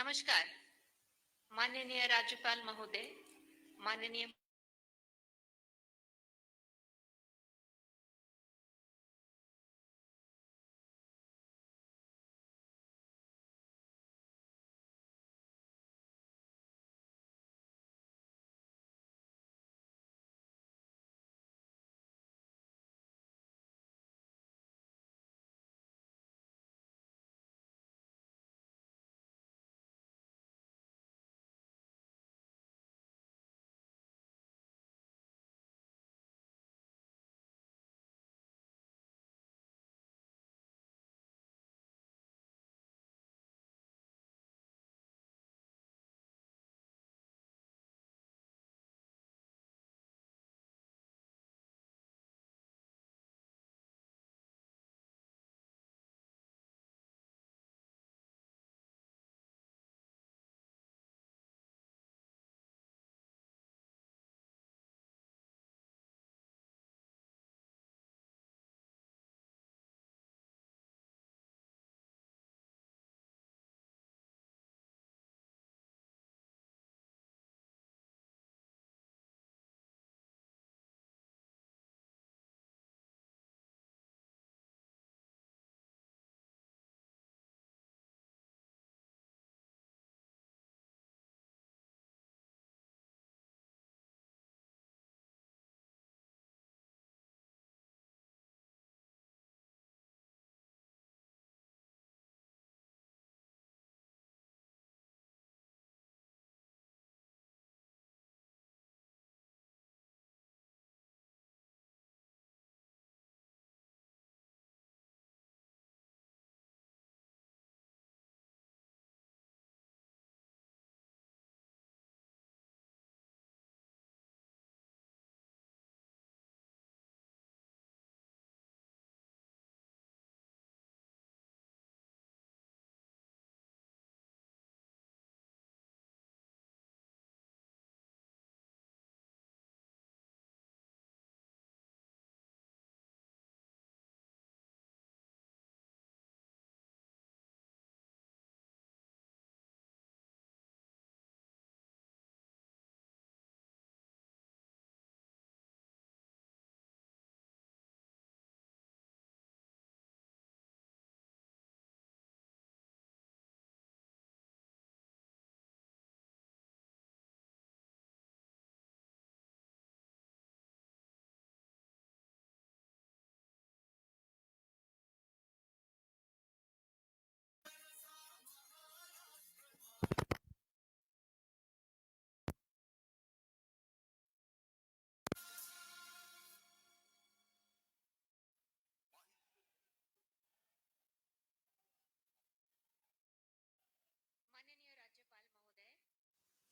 नमस्कार. माननीय राज्यपाल महोदय, माननीय राज्यपाल महोदय,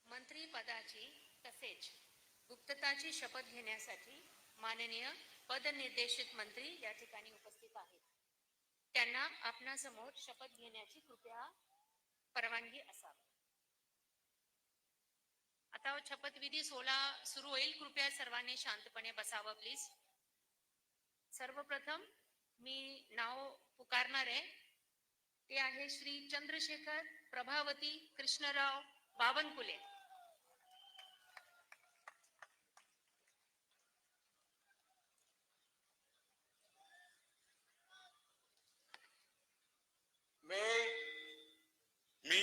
मंत्री पदाची तसेच गुप्तताची शपथ घेण्यासाठी माननीय पदनिर्देशित मंत्री या ठिकाणी उपस्थित आहेत. त्यांना आपणासमोर शपथ घेण्याची कृपया परवानगी असावी. आता शपथविधी सोहळा सुरू होईल. कृपया सर्वांनी शांतपणे बसावं प्लीज. सर्वप्रथम मी नाव पुकारणार आहे ते आहे श्री चंद्रशेखर प्रभावती कृष्णराव बावनकुळे. मी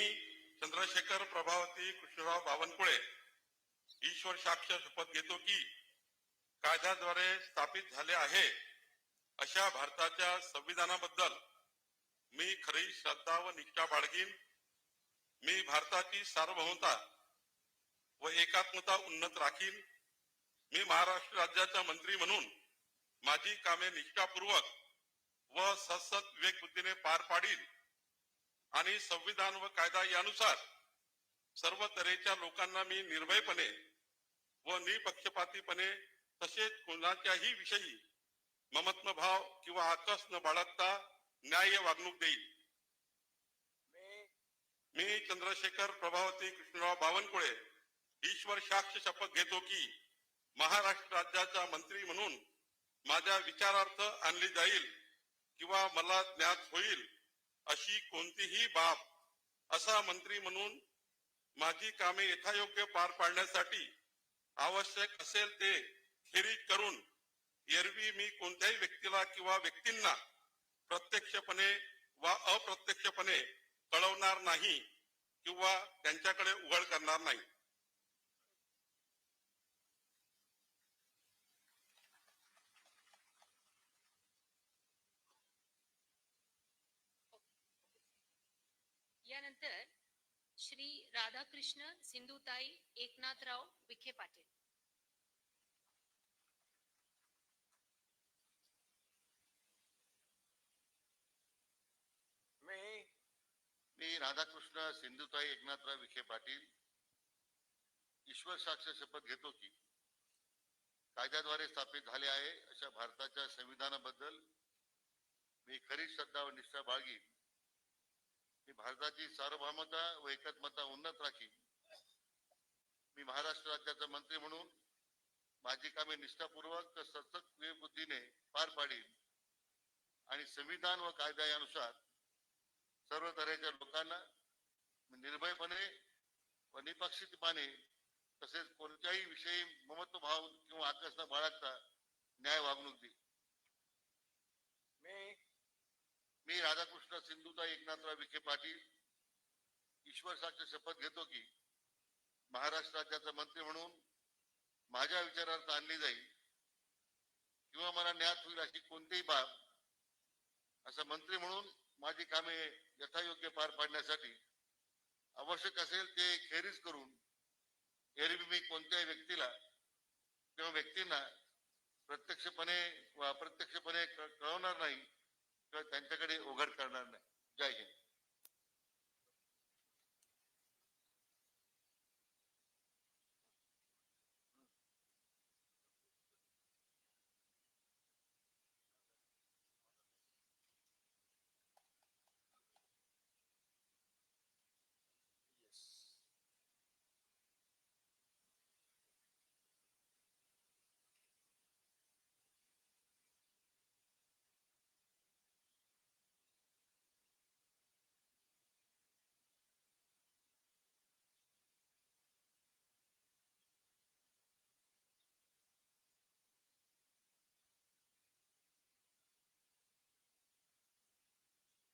चंद्रशेखर प्रभावती कृष्णराव बावनकुळे ईश्वर साक्ष शपथ घेतो की कायद्याद्वारे स्थापित झाले आहे अशा भारताच्या संविधानाबद्दल मी खरी श्रद्धा व निष्ठा बाळगीन. मी भारताची सार्वभौमता व एकात्मता उन्नत राखीन. मी महाराष्ट्र राज्याचा मंत्री म्हणून माझी कामे निष्ठापूर्वक व सतत विवेकबुद्धीने पार पाडीन आणि संविधान व कायदा यानुसार सर्व तऱ्हेच्या लोकांना मी निर्भयपणे व निपक्षपातीपणे तसेच कोणाच्याही विषयी ममत्व भाव किंवा आकस न बाळगता न्याय्य वागणूक देईल. मी चंद्रशेखर प्रभावती कृष्णराव बावनकुळे ईश्वर साक्ष शपथ घेतो की महाराष्ट्र राज्याचा मंत्री म्हणून माझ्या विचारार्थ आणली जाईल किंवा मला ज्ञात होईल अशी कोणतीही बाब असा मंत्री म्हणून माझी कामे यथायोग्य पार पाडण्यासाठी आवश्यक असेल ते खेरीज करून एरवी मी कोणत्याही व्यक्तीला किंवा व्यक्तींना प्रत्यक्षपणे वा अप्रत्यक्षपणे कळवणार नाही किंवा त्यांच्याकडे उघड करणार नाही. यानंतर श्री राधाकृष्ण सिंधुताई एकनाथराव विखे पाटील. मी राधाकृष्ण सिंधुताई एकनाथराव विखे पाटील ईश्वर साक्ष शपथ घेतो की कायद्याद्वारे स्थापित झाले आहे अशा भारताच्या संविधानाबद्दल मी खरी श्रद्धा व निष्ठा बाळगीन. मी भारताची सार्वभौमता व एकात्मता उन्नत राखीन. मी महाराष्ट्र राज्याचा मंत्री म्हणून माझी कामे निष्ठापूर्वक व सतत विवेकबुद्धीने पार पाडीन आणि संविधान व कायद्यानुसार सर्व तऱ्हेच्या लोकांना निर्भयपणे व निपक्षपातीपणे तसेच कोणत्याही विषयी ममत्व भाव किंवा आकस न बाळगता न्याय वागणूक देईल. मी राधाकृष्ण सिंधुताई एकनाथराव विखे पाटील ईश्वर साक्ष शपथ घेतो की महाराष्ट्र राज्याचा मंत्री म्हणून माझ्या विचारार्थ आणली जाईल किंवा मला ज्ञात होईल अशी कोणतीही बाब असा मंत्री म्हणून माझी कामे यथायोग्य पार पाडण्यासाठी आवश्यक असेल ते खेरीज करून एरवी मी कोणत्याही व्यक्तीला किंवा व्यक्तींना प्रत्यक्षपणे व अप्रत्यक्षपणे कळवणार नाही किंवा त्यांच्याकडे उघड करणार नाही. जय हिंद.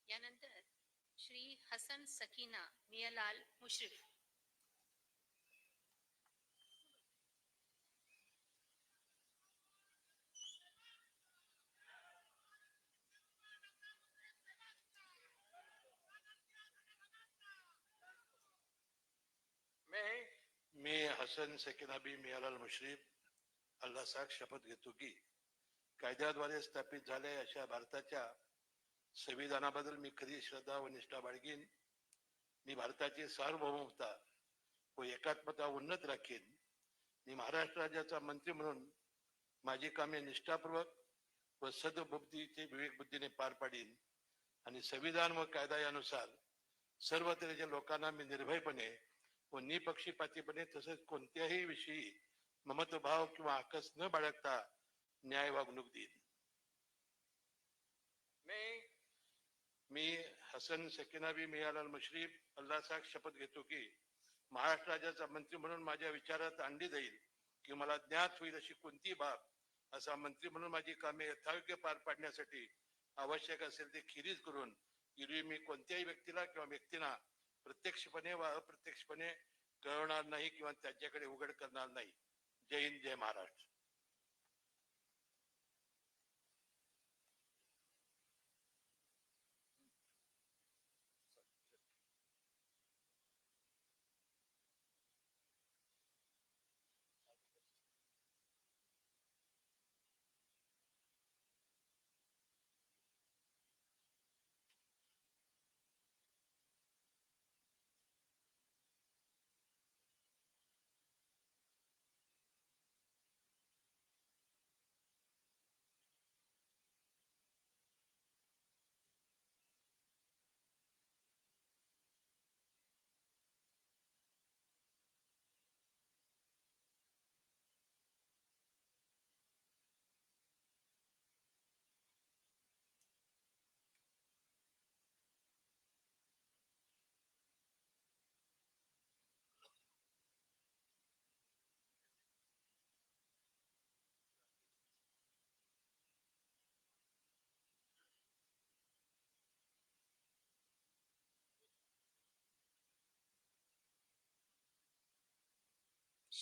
यानंतर श्री हसन सकीना मियालाल मुश्रीफ. मी हसन सकीनाबी मियालाल मुश्रीफ अल्लाह साख शपथ घेतो की कायद्याद्वारे स्थापित झाले अशा भारताच्या संविधानाबद्दल मी खरी श्रद्धा व निष्ठा बाळगीन. मी भारताची सार्वभौमता व एकात्मता उन्नत राखीन. मी महाराष्ट्र राज्याचा मंत्री म्हणून माझी कामे निष्ठापूर्वक व सद्बुद्धीचे विवेकबुद्धीने पार पाडीन आणि संविधान व कायदा यानुसार सर्व तऱ्हेच्या लोकांना मी निर्भयपणे व निपक्षपातीपणे तसेच कोणत्याही विषयी ममत्वभाव किंवा आकस न बाळगता न्याय वागणूक देईन. मी हसन सकीनाबी मियालाल मुश्रीफ अल्लाह साख शपथ घेतो की महाराष्ट्र राज्याचा मंत्री म्हणून माझ्या विचारात आणली जाईल की मला ज्ञात होईल अशी कोणती बाब असा मंत्री म्हणून माझी कामे यथायोग्य पार पाडण्यासाठी आवश्यक असेल ते खेरीज करून एरवी मी कोणत्याही व्यक्तीला किंवा व्यक्तींना प्रत्यक्षपणे व अप्रत्यक्षपणे कळवणार नाही किंवा त्यांच्याकडे उघड करणार नाही. जय हिंद, जय महाराष्ट्र.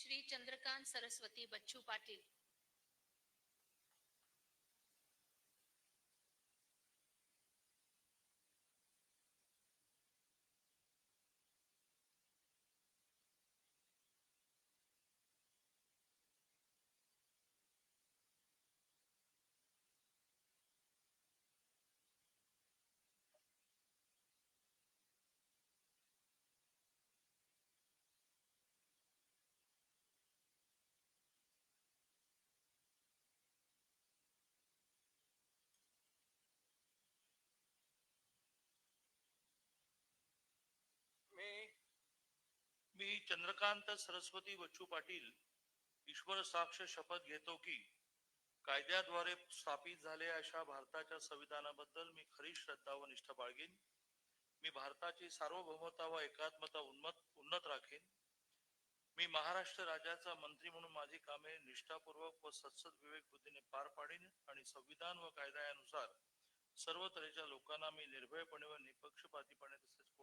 श्री चंद्रकांत सरस्वती बच्चू पाटील, मी चंद्रकांत सरस्वती बच्चू पाटील ईश्वर साक्ष शपथ घेतो की कायद्याद्वारे स्थापित झाले अशा भारताच्या संविधानाबद्दल मी खरी श्रद्धा व निष्ठा बाळगेन. मी भारताची सार्वभौमता व एकात्मता उन्नत राखेन. मी महाराष्ट्र राज्याचा मंत्री म्हणून माझी कामे निष्ठापूर्वक व सत्सद विवेक बुद्धीने पार पाडीन आणि संविधान व कायद्यानुसार सर्व तऱ्हेच्या लोकांना मी निर्भयपणे व निपक्षपातीपणे तसेच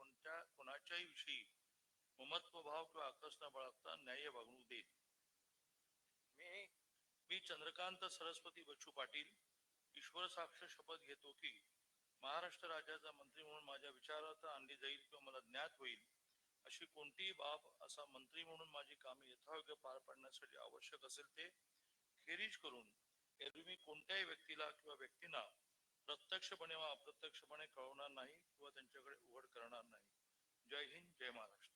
कोणाच्याही विषयी ममत्व भाव किंवा आकर्ष न बाळगता न्याय्य वागणूक देईन. मी चंद्रकांत सरस्वती बच्चू पाटील ईश्वर साक्ष शपथ घेतो की महाराष्ट्र राज्याचा मंत्री म्हणून माझ्या विचारार्थ आणली जाईल किंवा मला ज्ञात होईल अशी कोणतीही बाब असा मंत्री म्हणून माझी कामे यथायोग्य पार पाडण्यासाठी आवश्यक असेल ते खेरीज करून एरवी मी कोणत्याही व्यक्तीला किंवा व्यक्तींना प्रत्यक्षपणे व अप्रत्यक्षपणे कळवणार नाही किंवा त्यांच्याकडे उघड करणार नाही. जय हिंद, जय महाराष्ट्र.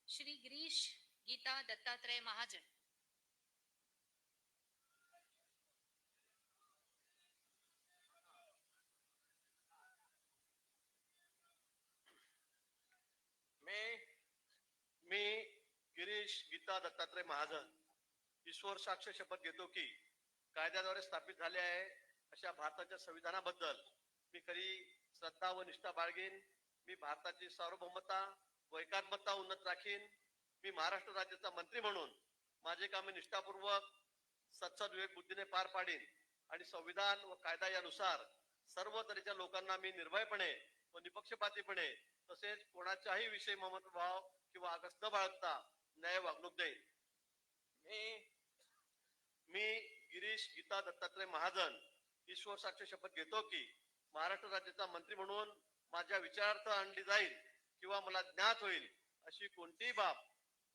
श्री गिरीश गीता दत्तात्रय महाजन, मी गिरीश गीता दत्तात्रय महाजन ईश्वर साक्ष शपथ घेतो की कायद्याद्वारे स्थापित झाले आहे अशा भारताच्या संविधानाबद्दल मी खरी श्रद्धा व निष्ठा बाळगेन. मी भारताची सार्वभौमता व एकात्मता उन्नत राखीन. मी महाराष्ट्र राज्याचा मंत्री म्हणून माझे कामे निष्ठापूर्वक सत्सद विवेक बुद्धीने पार पाडीन आणि संविधान व कायदा यानुसार सर्व तऱ्हेच्या लोकांना मी निर्भयपणे व निपक्षपातीपणे तसेच कोणाच्याही विषयी ममत्वभाव किंवा आकस न बाळगता न्याय वागणूक देईन. मी गिरीश गीता दत्तात्रय महाजन ईश्वर साक्ष शपथ घेतो की महाराष्ट्र राज्याचा मंत्री म्हणून माझ्या विचारार्थ आणली जाईल किंवा मला ज्ञात होईल अशी कोणतीही बाब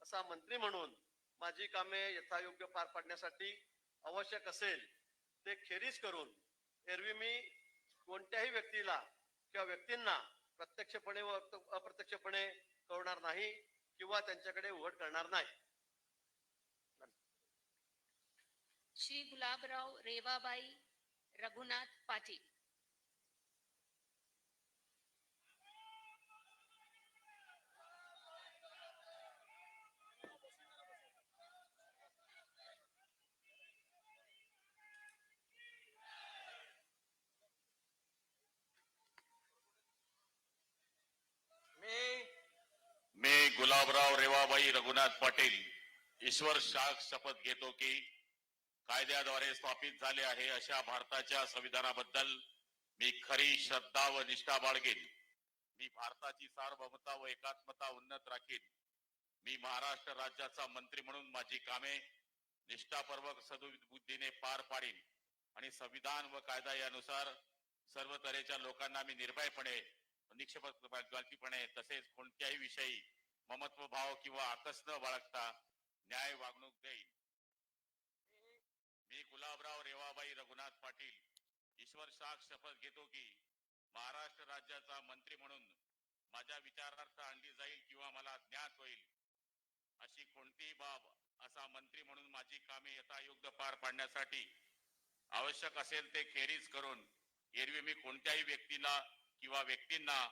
असा मंत्री म्हणून माझी कामे यथायोग्य पार पाडण्यासाठी आवश्यक असेल ते खेरीज करून एरवी मी कोणत्याही व्यक्तीला किंवा व्यक्तींना प्रत्यक्षपणे व अप्रत्यक्षपणे कळवणार नाही किंवा त्यांच्याकडे उघड करणार नाही. श्री गुलाबराव रेवाबाई रघुनाथ पाटील, मी गुलाबराव रेवाबाई रघुनाथ पाटील ईश्वर साक्ष शपथ घेतो की कायद्याद्वारे स्थापित झाले आहे अशा भारताच्या संविधानाबद्दल मी खरी श्रद्धा व निष्ठा बाळगेन. मी भारताची सार्वभौमता व एकात्मता उन्नत राखीन. मी महाराष्ट्र राज्याचा मंत्री म्हणून माझी कामे निष्ठापूर्वक सद्बुद्धीने पार पाडीन आणि संविधान व कायदा यानुसार सर्व तऱ्हेच्या लोकांना मी निर्भयपणे निष्पक्षपातीपणे तसेच कोणत्याही विषयी ममत्व भाव किंवा आकस न बाळगता न्याय वागणूक देईन. मी गुलाबराव रेवाबाई रघुनाथ पाटील ईश्वर साक्ष शपथ घेतो की महाराष्ट्र राज्याचा मंत्री म्हणून माझ्या विचारार्थ आणली जाईल किंवा मला ज्ञात होईल अशी कोणतीही बाब असा मंत्री म्हणून माझी कामे यथायोग्य पार पाडण्यासाठी आवश्यक असेल ते खेरीज करून एरवी मी कोणत्याही व्यक्तीला किंवा व्यक्तींना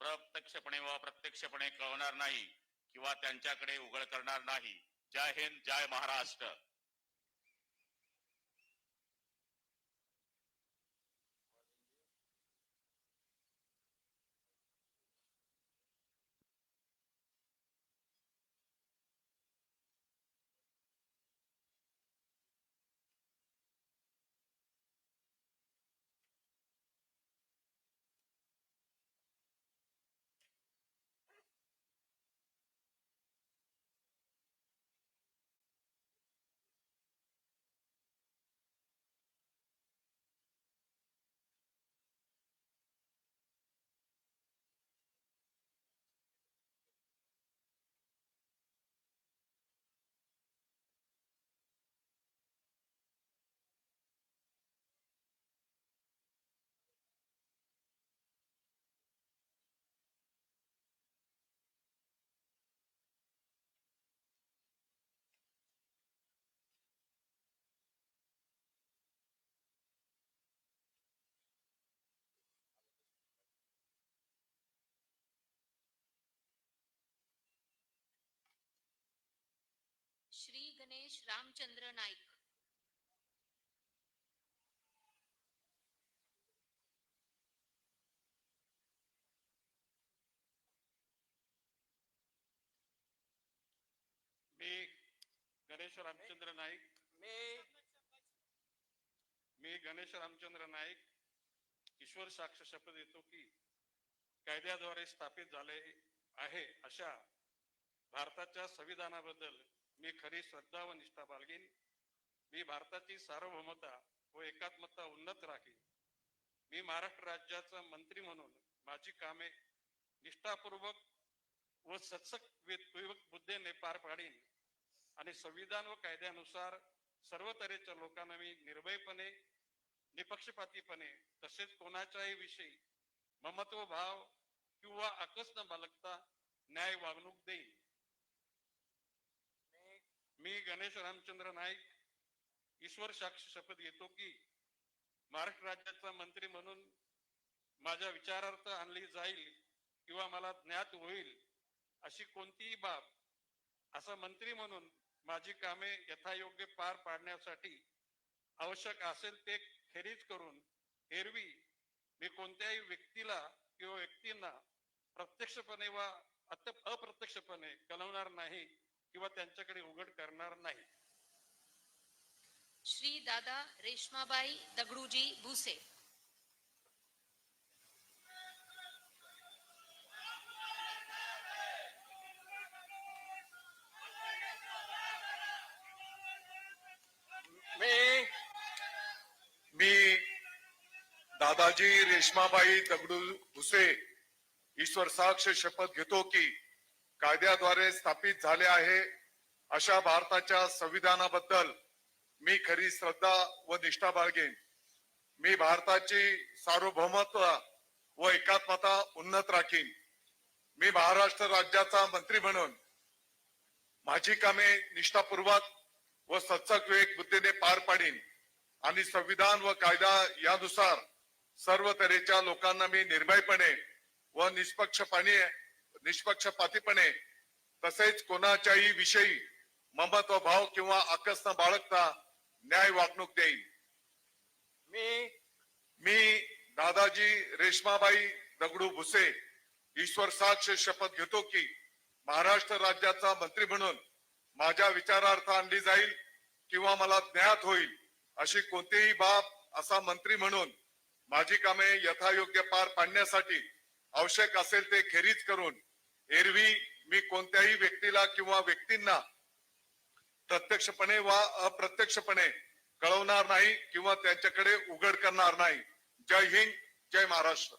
प्रत्यक्षपणे व अप्रत्यक्षपणे कळवणार नाही किंवा त्यांच्याकडे उघड करणार नाही. जय हिंद, जय महाराष्ट्र. श्री गणेश रामचंद्र नाईक. मी गणेश रामचंद्र नाईक ईश्वर साक्ष शपथ घेतो की कायद्याद्वारे स्थापित झाले आहे अशा भारताच्या संविधानाबद्दल मी खरी श्रद्धा व निष्ठा बाळगीन. मी भारताची सार्वभौमता व एकात्मता उन्नत राखीन. मी महाराष्ट्र राज्याचा मंत्री म्हणून माझी कामे निष्ठापूर्वक व सत्सक बुद्धीने पार पाडीन आणि संविधान व कायद्यानुसार सर्व तऱ्हेच्या लोकांना मी निर्भयपणे निपक्षपातीपणे तसेच कोणाच्याही विषयी ममत्व भाव किंवा आकस न बाळगता न्याय वागणूक देईन. मी गणेश रामचंद्र नाईक ईश्वर साक्ष शपथ घेतो की महाराष्ट्र राज्याचा मंत्री म्हणून माझ्या विचारार्थ आणली जाईल किंवा मला ज्ञात होईल अशी कोणतीही बाब असा मंत्री म्हणून माझी कामे यथायोग्य पार पाडण्यासाठी आवश्यक असेल ते खेरीज करून एरवी मी कोणत्याही व्यक्तीला किंवा व्यक्तींना प्रत्यक्षपणे व अप्रत्यक्षपणे कळवणार नाही किंवा त्यांच्याकडे उघड करणार नाही. श्री दादा रेश्माबाई दगडूजी भुसे. मी दादाजी रेश्माबाई दगडू भुसे ईश्वर साक्ष शपथ घेतो की कायद्याद्वारे स्थापित झाले आहे अशा भारताच्या संविधानाबद्दल मी खरी श्रद्धा व निष्ठा बाळगेन. मी भारताची सार्वभौमत्व व एकात्मता उन्नत राखीन. मी महाराष्ट्र राज्याचा मंत्री म्हणून माझी कामे निष्ठापूर्वक व सत्सक बुद्धीने पार पाडीन आणि संविधान व कायदा यानुसार सर्व तऱ्हेच्या लोकांना मी निर्भयपणे व निष्पक्षपातीपणे तसेच कोणाच्याही विषयी ममत्व भाव किंवा आकस न बाळगता न्याय वागणूक देईन. मी दादाजी रेश्माबाई दगडू भुसे ईश्वर साक्ष शपथ घेतो की महाराष्ट्र राज्याचा मंत्री म्हणून माझ्या विचारार्थ आणली जाईल किंवा मला ज्ञात होईल अशी कोणतीही बाब असा मंत्री म्हणून माझी कामे यथायोग्य पार पाडण्यासाठी आवश्यक असेल ते खेरीज करून एरवी मी कोणत्याही व्यक्तीला किंवा व्यक्तींना प्रत्यक्षपणे वा अप्रत्यक्षपणे कळवणार नाही किंवा त्यांच्याकडे उघड करणार नाही. जय हिंद, जय महाराष्ट्र.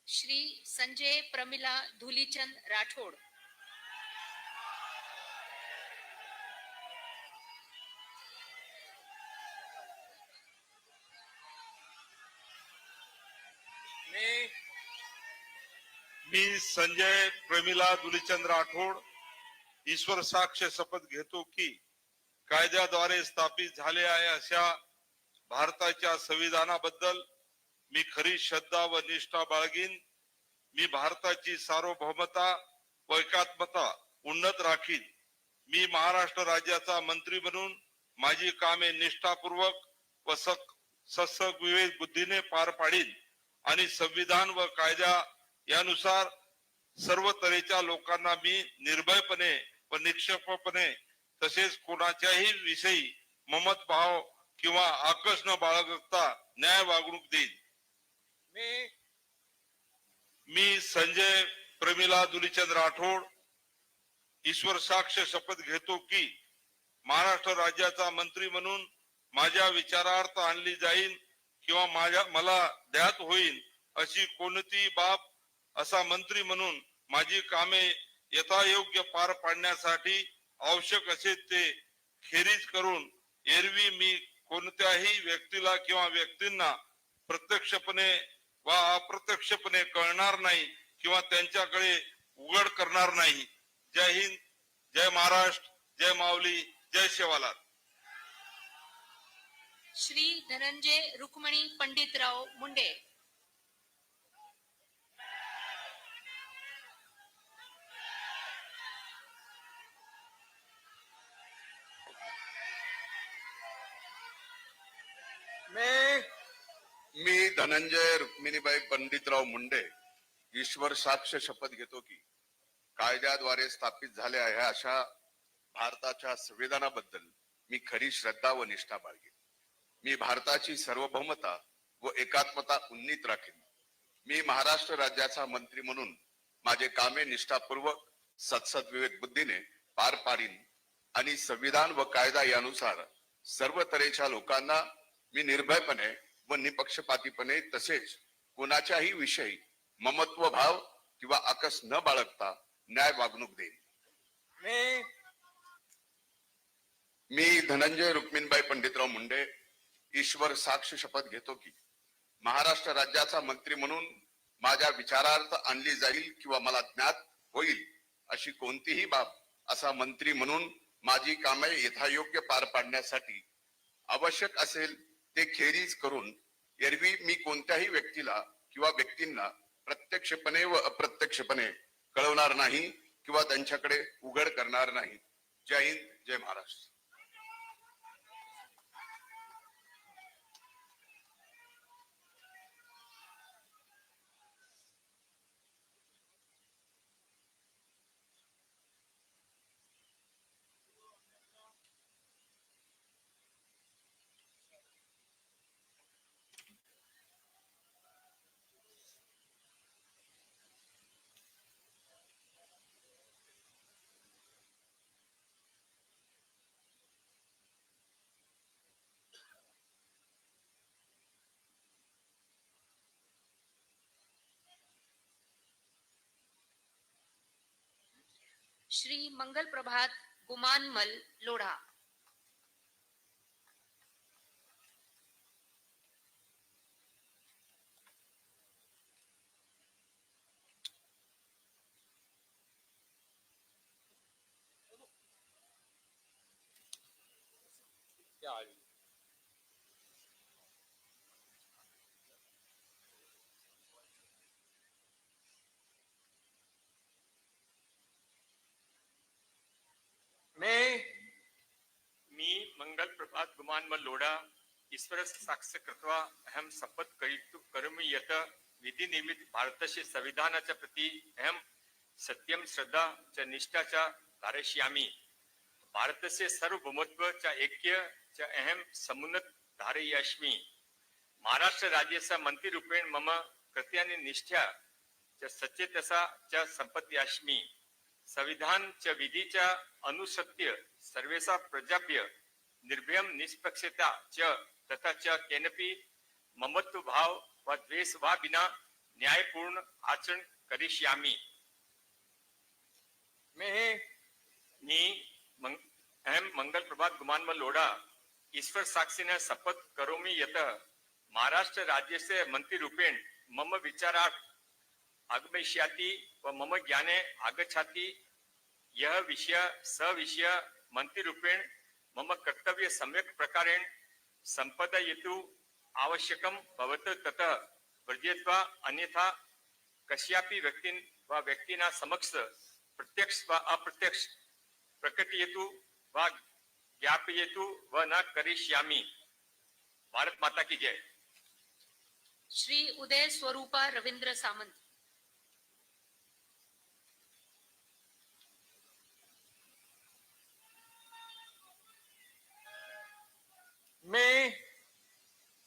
श्री संजय प्रमिला धुलीचंद राठोड. मी संजय प्रमिला दुलीचंद राठोड ईश्वर साक्ष शपथ घेतो की कायद्याद्वारे स्थापित झाले आहे अशा भारताच्या संविधानाबद्दल मी खरी श्रद्धा व निष्ठा बाळगीन. मी भारताची सार्वभौमता व एकात्मता उन्नत राखीन. मी महाराष्ट्र राज्याचा मंत्री म्हणून माझी कामे निष्ठापूर्वक व सत्सविवेक बुद्धीने पार पाडीन आणि संविधान व कायदा यानुसार सर्व तऱ्हेच्या लोकांना मी निर्भयपणे व निक्षेपपणे तसेच कोणाच्याही विषयी ममत भाव किंवा आकर्ष न बाळगता न्याय वागणूक देईन. मी संजय प्रमिला दुलीचंद राठोड ईश्वर साक्ष शपथ घेतो की महाराष्ट्र राज्याचा मंत्री म्हणून माझ्या विचारार्थ आणली जाईल किंवा मला ज्ञात होईल अशी कोणतीही बाब असा मंत्री म्हणून माझी कामे यथायोग्य पार पाडण्यासाठी आवश्यक असेल ते खेरीज करून एरवी मी कोणत्याही व्यक्तीला किंवा व्यक्तींना प्रत्यक्षपणे वा अप्रत्यक्षपणे कळणार नाही किंवा त्यांच्याकडे उघड करणार नाही. जय हिंद, जय महाराष्ट्र, जय माऊली, जय शेवालाल. श्री धनंजय रुक्मणी पंडितराव मुंडे. मी धनंजय रुक्मिणीबाई पंडितराव मुंडे ईश्वर साक्ष शपथ घेतो की कायद्याद्वारे स्थापित झाले आहे अशा भारताच्या संविधानाबद्दल मी खरी श्रद्धा व निष्ठा बाळगेन. मी भारताची सार्वभौमता व एकात्मता उन्नीत राखीन. मी महाराष्ट्र राज्याचा मंत्री म्हणून माझे कामे निष्ठापूर्वक सत्सविवेक बुद्धीने पार पाडीन आणि संविधान व कायदा यानुसार सर्व तऱ्हेच्या लोकांना मी निर्भयपणे व निपक्षपातीपणे तसेच कोणाच्याही विषयी ममत्व भाव किंवा आकस न बाळगता न्याय वागणूक देईन. मी धनंजय रुक्मिणबाई पंडितराव मुंडे ईश्वर साक्ष शपथ घेतो की महाराष्ट्र राज्याचा मंत्री म्हणून माझ्या विचारार्थ आणली जाईल किंवा मला ज्ञात होईल अशी कोणतीही बाब असा मंत्री म्हणून माझी कामे यथायोग्य पार पाडण्यासाठी आवश्यक असेल ते खेरीज करून एरवी मी कोणत्याही व्यक्तीला किंवा व्यक्तींना प्रत्यक्षपणे व अप्रत्यक्षपणे कळवणार नाही किंवा त्यांच्याकडे उघड करणार नाही. जय हिंद, जय महाराष्ट्र. श्री मंगल प्रभात गुमानमल लोढ़ा। मी मंगल प्रभात गुमानमल लोढ़ा ईश्वर साक्ष्य कृत्वा अहम शपथ करोमि यत विधि निमित्त भारतस्य संविधानाच्या प्रति अहम सत्यम श्रद्धा च निष्ठा च धारयिष्यामि। भारतस्य सार्वभौमत्व च ऐक्य च अहम समुन्नत धारयिष्यामि। महाराष्ट्र राज्यस्य मंत्री रूपेण मम कृत्यानि निष्ठा च सचेतसा च संपत्यास्मि। संविधान च विधि च अनुसत्य सर्वेषा प्रजाभ्य निर्भयं निष्पक्षता च तथा च केनपि ममत्व भाव व द्वेष वा विना न्यायपूर्ण आचरण करिष्यामि। अहम मंगल प्रभात गुमानमल लोढ़ा ईश्वर साक्षिण शपथ करोमि यत महाराष्ट्र राज्यस्य मंत्री रूपेण मम विचारार्थ आगमिष्याति व मम ज्ञाने आगच्छति यह विषय स विषय मंत्री रूपेण मम कर्तव्य सम्यक प्रकारेण संपादयितु आवश्यकं भवत ततः वर्जयित्वा अन्यथा कस्यापि व्यक्तिना समक्ष प्रत्यक्ष व अप्रत्यक्ष प्रकटयतु व ज्ञापयतु व न करिष्यामि। भारत माता की जय। श्री उदय स्वरूपा रविंद्र सामंत।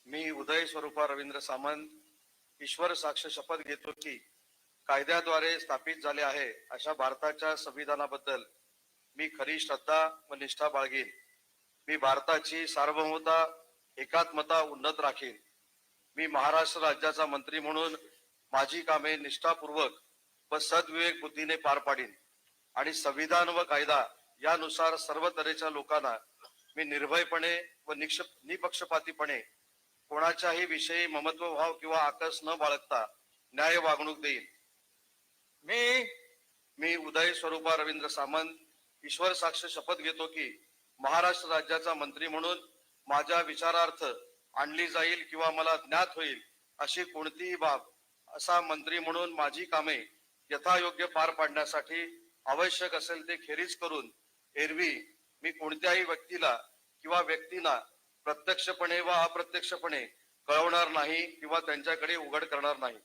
मी उदय स्वरूपा रवींद्र सामंत ईश्वर साक्ष शपथ घेतो की कायद्याद्वारे स्थापित झाले आहे अशा भारताच्या संविधानाबद्दल मी खरी श्रद्धा व निष्ठा बाळगेन। मी भारताची सार्वभौमता एकात्मता उन्नत राखीन। मी महाराष्ट्र राज्याचा मंत्री म्हणून माझी कामे निष्ठापूर्वक व सद्विवेक बुद्धीने पार पाडीन आणि संविधान व कायदा यानुसार सर्व तऱ्हेच्या लोकांना मी निर्भयपणे व निपक्षपातीपणे कोणाच्याही विषयी ममत्व भाव किंवा आकस न बाळगता न्याय वागणूक देईल। मी उदय स्वरूपा रवींद्र सामंत ईश्वर साक्ष शपथ घेतो की महाराष्ट्र राज्याचा मंत्री म्हणून माझ्या विचारार्थ आणली जाईल किंवा मला ज्ञात होईल अशी कोणतीही बाब असा मंत्री म्हणून माझी कामे यथायोग्य पार पाडण्यासाठी आवश्यक असेल ते खेरीज करून एरवी मी कोणत्याही व्यक्तीला किंवा व्यक्तींना प्रत्यक्षपणे व अप्रत्यक्षपणे कळवणार नाही किंवा त्यांच्याकडे उघड करणार नाही।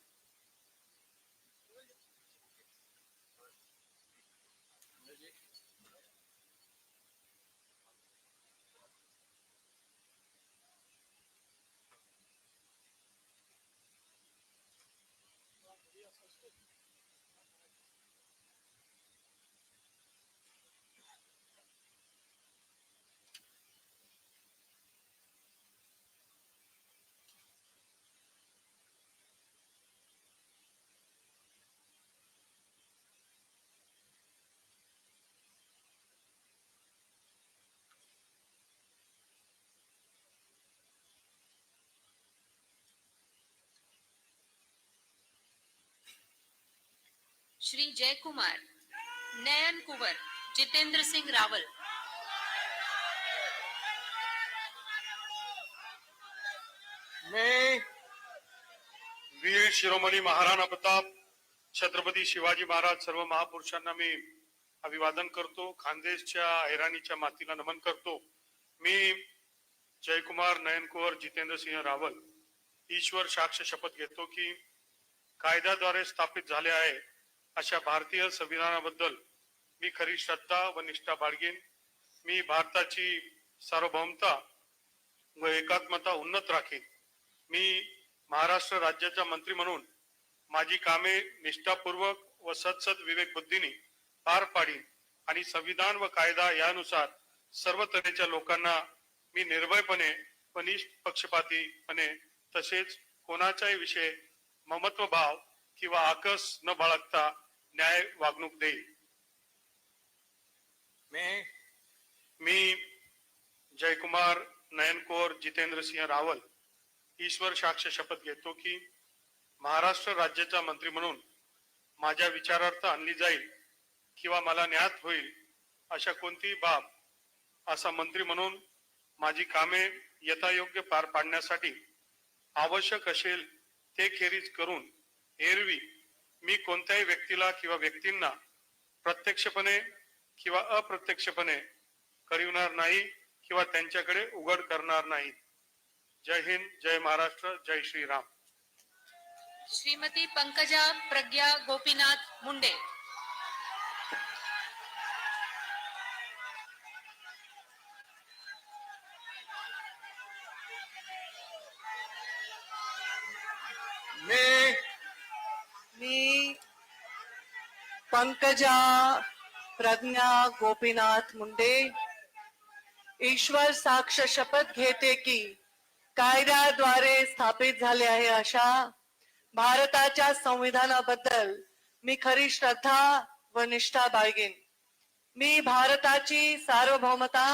श्री जयकुमार नयन कुंवर जितेंद्र सिंह रावल। मैं वीर शिरोमणी महाराणा प्रताप छत्रपती शिवाजी महाराज सर्व महापुरुषांना मी अभिवादन करतो। खानदेशच्या ऐराणीच्या मातीला नमन करतो। मी जयकुमार नयन कुंवर जितेंद्र सिंह रावल ईश्वर साक्ष शपथ घेतो की कायद्याद्वारे स्थापित झाले आहे अशा भारतीय संविधानाबद्दल मी खरी श्रद्धा व निष्ठा बाळगेन। मी भारताची सार्वभौमता व एकात्मता उन्नत राखीन। मी महाराष्ट्र राज्याचा मंत्री म्हणून माझी कामे निष्ठापूर्वक व सत्सद विवेक बुद्धीने पार पाडीन आणि संविधान व कायदा यानुसार सर्व तऱ्हेच्या लोकांना मी निर्भयपणे व निष्पक्षपातीपणे तसेच कोणाच्याही विषयी ममत्व भाव किंवा आकस न बाळगता न्याय वागणूक देईल। मी जयकुमार नयनकोर जितेंद्र सिंह रावल ईश्वर साक्ष शपथ घेतो की महाराष्ट्र राज्याचा मंत्री म्हणून माझ्या विचारार्थ आणली जाईल किंवा मला ज्ञात होईल अशा कोणतीही बाब असा मंत्री म्हणून माझी कामे यथायोग्य पार पाडण्यासाठी आवश्यक असेल ते खेरीज करून एरवी मी कोणत्याही व्यक्तीला किंवा व्यक्तींना प्रत्यक्षपणे किंवा अप्रत्यक्षपणे कळविणार नाही किंवा त्यांच्याकडे उघड करणार नाही. जय हिंद, जय महाराष्ट्र, जय श्रीराम. श्रीमती पंकजा प्रज्ञा गोपीनाथ मुंडे. मी पंकजा प्रज्ञा गोपीनाथ मुंडे ईश्वर साक्ष शपथ घेते की कायद्याद्वारे स्थापित झाले आहे अशा भारताच्या संविधानाबद्दल मी खरी श्रद्धा व निष्ठा बाळगेन. मी भारताची सार्वभौमता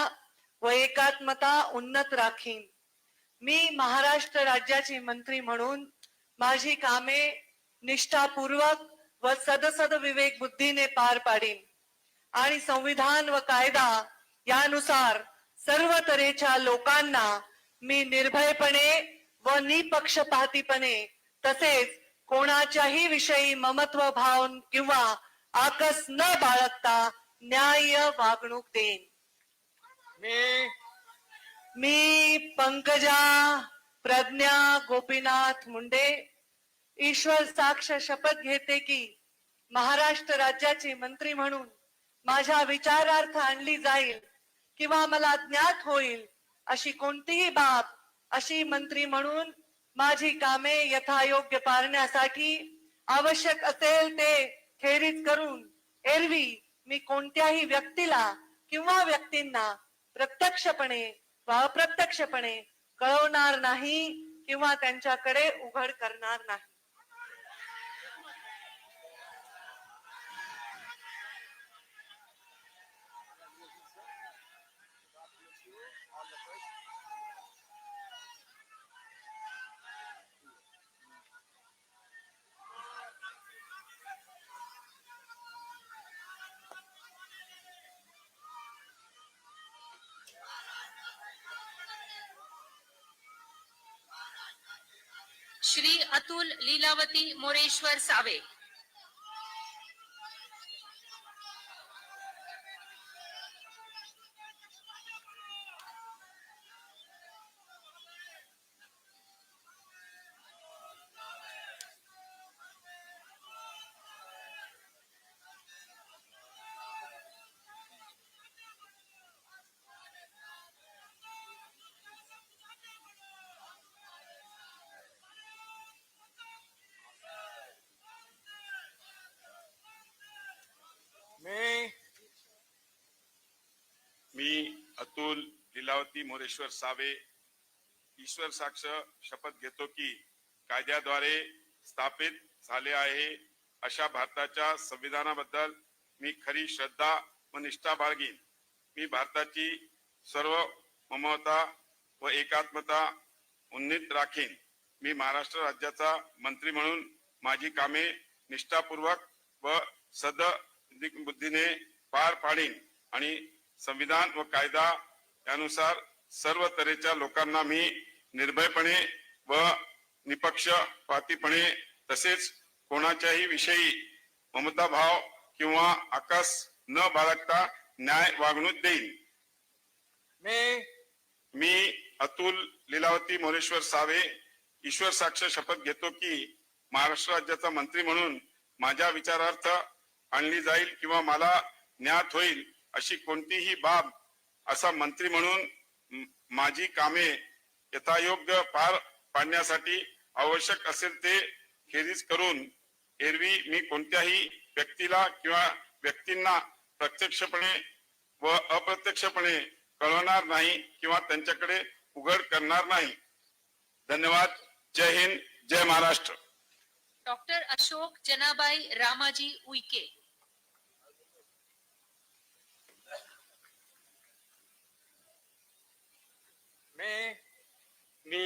व एकात्मता उन्नत राखीन. मी महाराष्ट्र राज्याची मंत्री म्हणून माझी कामे निष्ठापूर्वक व सदसद विवेक बुद्धीने पार पाडीन आणि संविधान व कायदा यानुसार सर्व तऱ्हेच्या लोकांना मी निर्भयपणे व निपक्षपातीपणे तसेच कोणाच्याही विषयी ममत्व भाव किंवा आकस न बाळगता न्याय्य वागणूक देईन. मी पंकजा प्रज्ञा गोपीनाथ मुंडे ईश्वर साक्ष शपथ घेते की महाराष्ट्र राज्याचे मंत्री म्हणून माझ्या विचारार्थ आणली जाईल किंवा मला ज्ञात होईल अशी कोणतीही बाब अशी मंत्री म्हणून माझी कामे यथायोग्य पारण्यासाठी आवश्यक असेल ते खेरीज करून एरवी मी कोणत्याही व्यक्तीला किंवा व्यक्तींना प्रत्यक्षपणे व अप्रत्यक्षपणे कळवणार नाही किंवा त्यांच्याकडे उघड करणार नाही. श्री अतुल लीलावती मोरेश्वर सावे. मी अतुल लीलावती मोरेश्वर सावे ईश्वर साक्ष शपथ घेतो की कायद्याद्वारे स्थापित झाले आहे अशा भारताच्या संविधानाबद्दल मी खरी श्रद्धा व निष्ठा बाळगीन. मी भारताची सर्व ममता व एकात्मता उन्नीत राखीन. मी महाराष्ट्र राज्याचा मंत्री म्हणून माझी कामे निष्ठापूर्वक व सद बुद्धीने पार पाडीन आणि संविधान व कायदा यानुसार सर्व तऱ्हेच्या लोकांना मी निर्भयपणे व निपक्षपातीपणे तसेच कोणाच्याही विषयी ममताभाव किंवा आकस न बाळगता न्याय वागणूक देईन. मी अतुल लीलावती मोरेश्वर सावे ईश्वर साक्ष शपथ घेतो की महाराष्ट्र राज्याचा मंत्री म्हणून माझ्या विचारार्थ आणली जाईल किंवा मला ज्ञात होईल अशी कोणतीही बाब असा मंत्री म्हणून माझी कामे यथायोग्य पार पाडण्यासाठी आवश्यक असेल ते खेरीज करून एरवी मी कोणत्याही व्यक्तीला किंवा व्यक्तींना प्रत्यक्षपणे व अप्रत्यक्षपणे कळवणार नाही किंवा त्यांच्याकडे उघड करणार नाही. धन्यवाद. जय हिंद, जय महाराष्ट्र. डॉक्टर अशोक जनाबाई रामाजी उईके. मी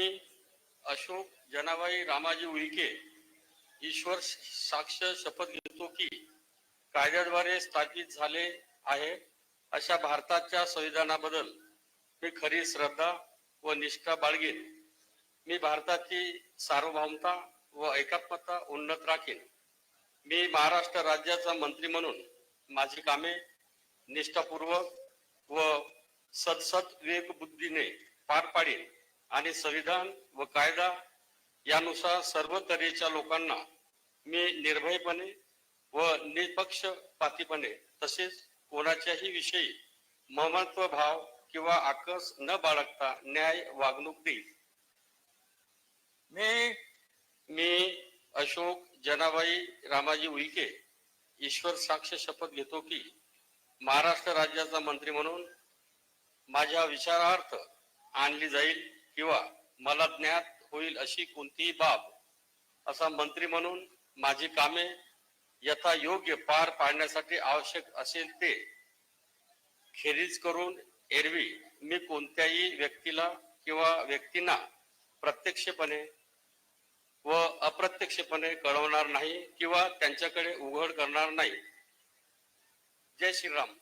अशोक जनाबाई रामाजी उईके ईश्वर साक्ष शपथ घेतो की कायद्याद्वारे स्थापित झाले आहे अशा भारताच्या संविधानाबद्दल मी खरी श्रद्धा व निष्ठा बाळगेन. मी भारताची सार्वभौमता व एकात्मता उन्नत राखीन. मी महाराष्ट्र राज्याचा मंत्री म्हणून माझी कामे निष्ठापूर्वक व सदसद विवेक बुद्धीने पार पाडीन आणि संविधान व कायदा यानुसार सर्व तऱ्हेच्या लोकांना मी निर्भयपणे व निपक्षपातीपणे तसेच कोणाच्याही विषयी ममत्व भाव किंवा आकस न बाळगता न्याय वागणूक देईल. मी अशोक जनाबाई रामाजी उईके ईश्वर साक्ष शपथ घेतो की महाराष्ट्र राज्याचा मंत्री म्हणून माझ्या विचारार्थ आणली जाईल किंवा मला ज्ञात होईल अशी कोणतीही बाब असा मंत्री म्हणून माझी कामे यथायोग्य पार पाडण्यासाठी आवश्यक असेल ते खेरीज करून एरवी मी कोणत्याही व्यक्तीला किंवा व्यक्तींना प्रत्यक्षपणे व अप्रत्यक्षपणे कळवणार नाही किंवा त्यांच्याकडे उघड करणार नाही. जय श्रीराम.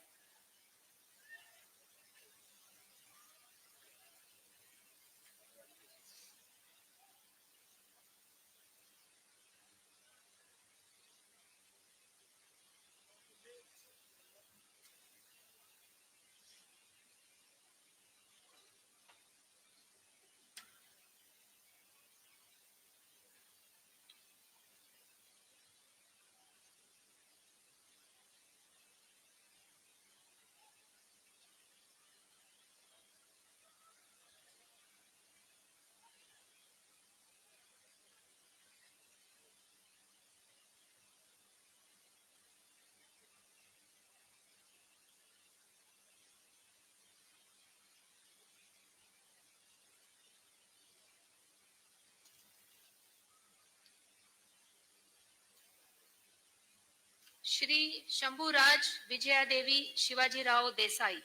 श्री शंभूराज विजयादेवी शिवाजीराव देसाई.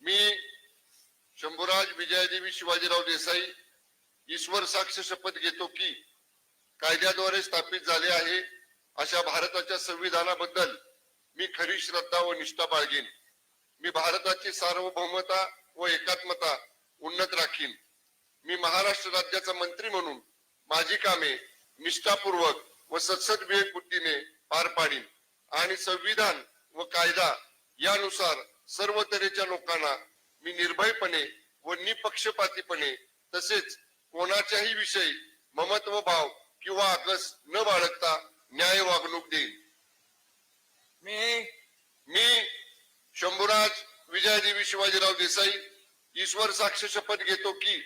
मी शंभूराज विजयादेवी शिवाजीराव देसाई ईश्वर साक्ष शपथ घेतो की कायद्याद्वारे स्थापित झाले आहे अशा भारताच्या संविधानाबद्दल मी खरी श्रद्धा व निष्ठा बाळगेन. मी भारताची सार्वभौमता व एकात्मता उन्नत राखीन. मी महाराष्ट्र राज्याचा मंत्री म्हणून माझी कामे निष्ठापूर्वक व सदसद विवेक बुद्धीने पार पाडीन आणि संविधान व कायदा यानुसार सर्व तऱ्हेच्या लोकांना मी निर्भयपणे व निपक्षपातीपणे तसेच कोणाच्याही विषयी ममत्व भाव किंवा आकस न बाळगता न्याय वागणूक देईन. मी शंभूराज विजयादेवी शिवाजीराव देसाई ईश्वर साक्ष शपथ घेतो की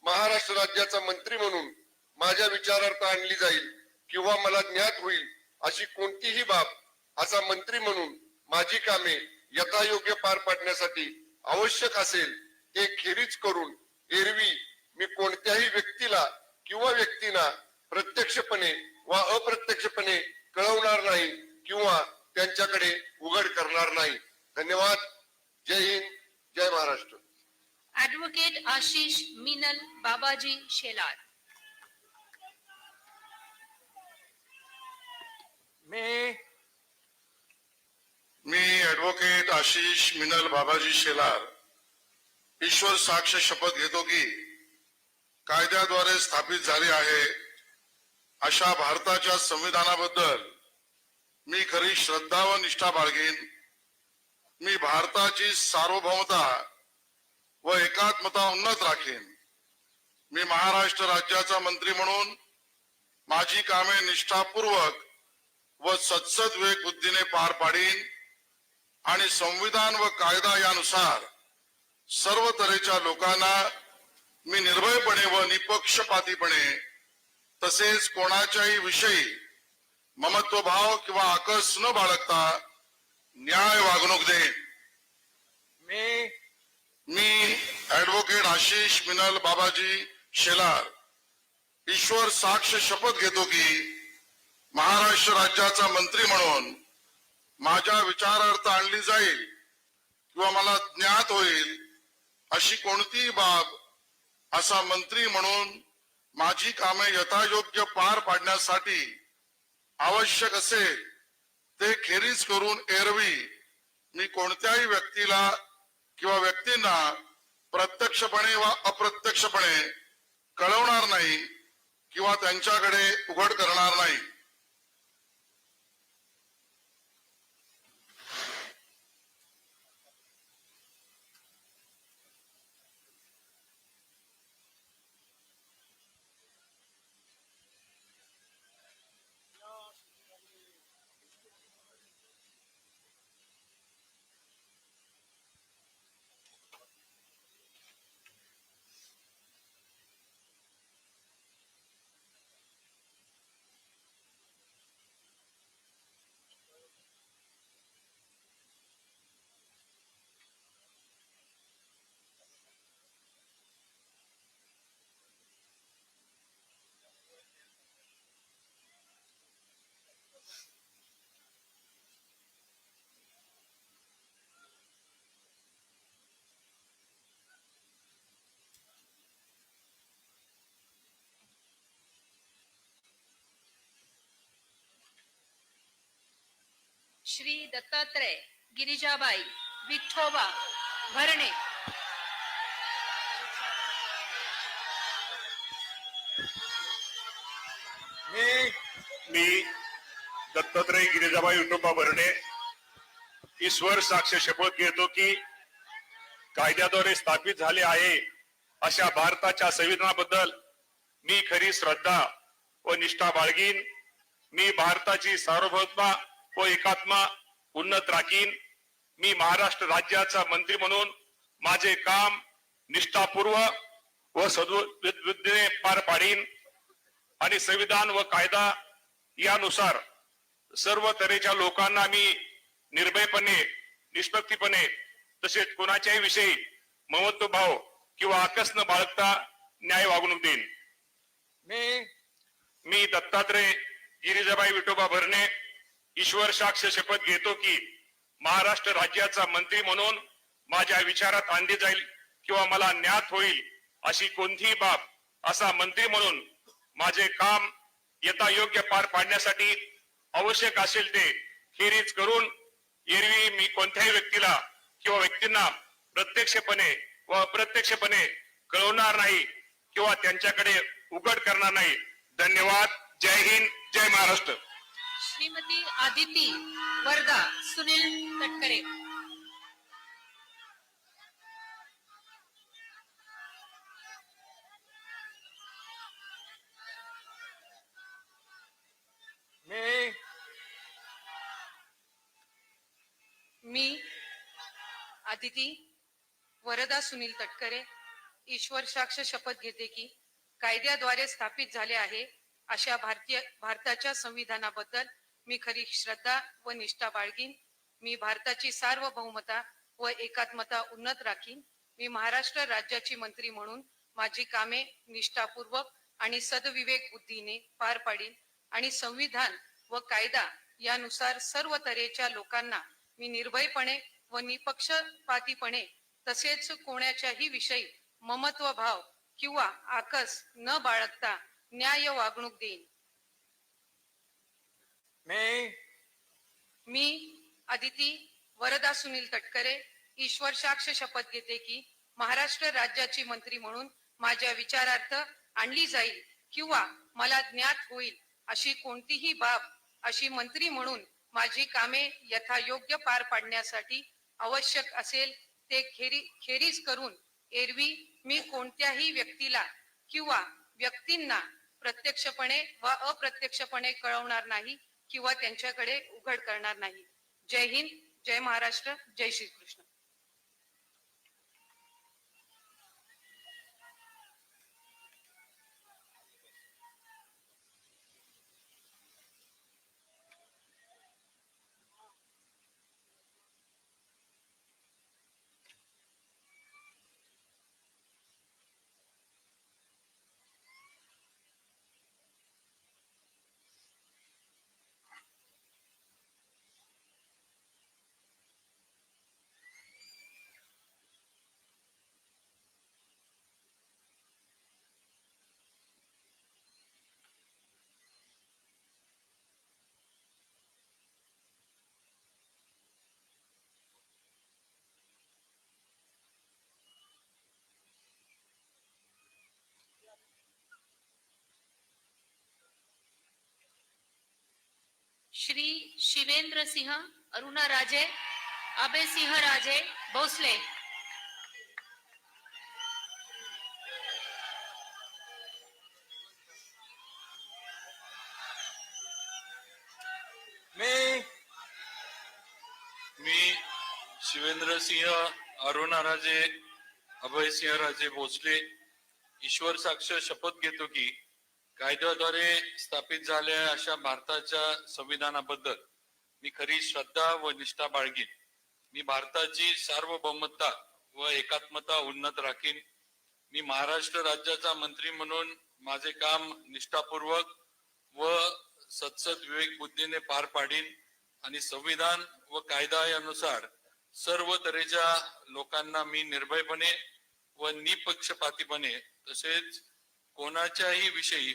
महाराष्ट्र राज्याचा मंत्री म्हणून माझ्या विचारार्थ आणली जाईल किंवा मला ज्ञात होईल अशी कोणतीही बाब असा मंत्री म्हणून माझी कामे यथायोग्य पार पाडण्यासाठी आवश्यक असेल ते खेरीज करून एरवी मी कोणत्याही व्यक्तीला किंवा व्यक्तींना प्रत्यक्षपणे वा अप्रत्यक्षपणे कळवणार नाही किंवा त्यांच्याकडे उघड करणार नाही. धन्यवाद. जय हिंद. जय महाराष्ट्र. ॲडव्होकेट आशिष मीनल बाबाजी शेलार. मी ॲडव्होकेट आशिष मिनल बाबाजी शेलार ईश्वर साक्ष शपथ घेतो की कायद्याद्वारे स्थापित झाले आहे अशा भारताच्या संविधानाबद्दल मी खरी श्रद्धा व निष्ठा बाळगेन. मी भारताची सार्वभौमता व एकात्मता उन्नत राखीन. मी महाराष्ट्र राज्याचा मंत्री म्हणून माझी कामे निष्ठापूर्वक व सदसद विवेक बुद्धीने पार पाडीन आणि संविधान व कायदा यानुसार सर्व तऱ्हेच्या लोकांना मी निर्भयपणे व निपक्षपातीपणे तसेच कोणाच्याही विषयी ममत्वभाव किंवा आकस न बाळगता न्याय वागणूक देईन. मी ॲडव्होकेट आशिष मिनल बाबाजी शेलार ईश्वर साक्ष शपथ घेतो की महाराष्ट्र राज्याचा मंत्री म्हणून माझ्या विचारार्थ आणली जाईल किंवा मला ज्ञात होईल अशी कोणतीही बाब असा मंत्री म्हणून माझी कामे यथायोग्य पार पाडण्यासाठी आवश्यक असेल ते खेरीज करून एरवी मी कोणत्याही व्यक्तीला किंवा व्यक्तींना प्रत्यक्षपणे वा अप्रत्यक्षपणे कळवणार नाही किंवा त्यांच्याकडे उघड करणार नाही. श्री दत्तात्रय गिरिजाबाई विठोबा भरणे. मी दत्तात्रय गिरिजाबाई विठोबा भरणे ईश्वर साक्ष शपथ घेतो की कायद्याद्वारे स्थापित झाले आहे अशा भारताच्या संविधानाबद्दल मी खरी श्रद्धा व निष्ठा बाळगीन. मी भारताची सार्वभौमता व एकात्मा उन्नत राखीन. मी महाराष्ट्र राज्याचा मंत्री म्हणून माझे काम निष्ठापूर्वक व सद्बुद्धीने पार पाडीन आणि संविधान व कायदा यानुसार सर्व तऱ्हेच्या लोकांना मी निर्भयपणे निष्पक्षपणे तसेच कोणाच्याही विषयी ममत्वभाव किंवा आकस न बाळगता न्याय वागणूक देईन. मी दत्तात्रय गिरिजाबाई विठोबा भरणे ईश्वर साक्ष शपथ घेतो की महाराष्ट्र राज्याचा मंत्री म्हणून माझ्या विचारात आणली जाईल किंवा मला ज्ञात होईल अशी कोणतीही बाब असा मंत्री म्हणून माझे काम यथायोग्य पार पाडण्यासाठी आवश्यक असेल ते खेरीज करून एरवी मी कोणत्याही व्यक्तीला किंवा व्यक्तींना प्रत्यक्षपणे व अप्रत्यक्षपणे कळवणार नाही किंवा त्यांच्याकडे उघड करणार नाही. धन्यवाद. जय हिंद. जय महाराष्ट्र. श्रीमती आदिती वर्धा सुनील तटकरे. मी आदिती वरदा सुनील तटकरे ईश्वर साक्ष शपथ घेते की कायद्याद्वारे स्थापित झाले आहे अशा भारताच्या संविधानाबद्दल मी खरी श्रद्धा व निष्ठा बाळगीन. मी भारताची सार्वभौमता व एकात्मता उन्नत राखीन. मी महाराष्ट्र राज्याची मंत्री म्हणून माझी कामे निष्ठापूर्वक आणि सदविवेक बुद्धीने पार पाडीन आणि संविधान व कायदा यानुसार सर्व तऱ्हेच्या लोकांना मी निर्भयपणे व निपक्षपातीपणे तसेच कोणाच्याही विषयी ममत्व भाव किंवा आकस न बाळगता न्याय वागणूक देईन. मी आदिती वरदा सुनील तटकरे ईश्वर साक्ष शपथ घेते की महाराष्ट्र राज्याची मंत्री म्हणून माझ्या विचारार्थ आणली जाईल किंवा मला ज्ञात होईल अशी कोणतीही बाब अशी मंत्री म्हणून माझी कामे यथायोग्य पार पाडण्यासाठी आवश्यक असेल ते खेरीज करून एरवी मी कोणत्याही व्यक्तीला किंवा व्यक्तींना प्रत्यक्षपणे व अप्रत्यक्षपणे कळवणार नाही किंवा त्यांच्याकडे उघड करणार नाही. जय हिंद. जय महाराष्ट्र. जय श्रीकृष्ण. श्री शिवेंद्र सिंह अरुणा राजे अभय सिंह राजे भोसले। मी शिवेंद्र सिंह अरुणा राजे अभय सिंह राजे भोसले ईश्वर साक्ष शपथ घेतो की कायद्याद्वारे स्थापित झालेल्या अशा भारताच्या संविधानाबद्दल मी खरी श्रद्धा व निष्ठा बाळगीन. मी भारताची सार्वभौमता व एकात्मता उन्नत राखीन. मी महाराष्ट्र राज्याचा मंत्री म्हणून माझे काम निष्ठापूर्वक व सत्सद विवेक बुद्धीने पार पाडीन आणि संविधान व कायदा यानुसार सर्व तऱ्हेच्या लोकांना मी निर्भयपणे व निपक्षपातीपणे तसेच कोणाच्याही विषयी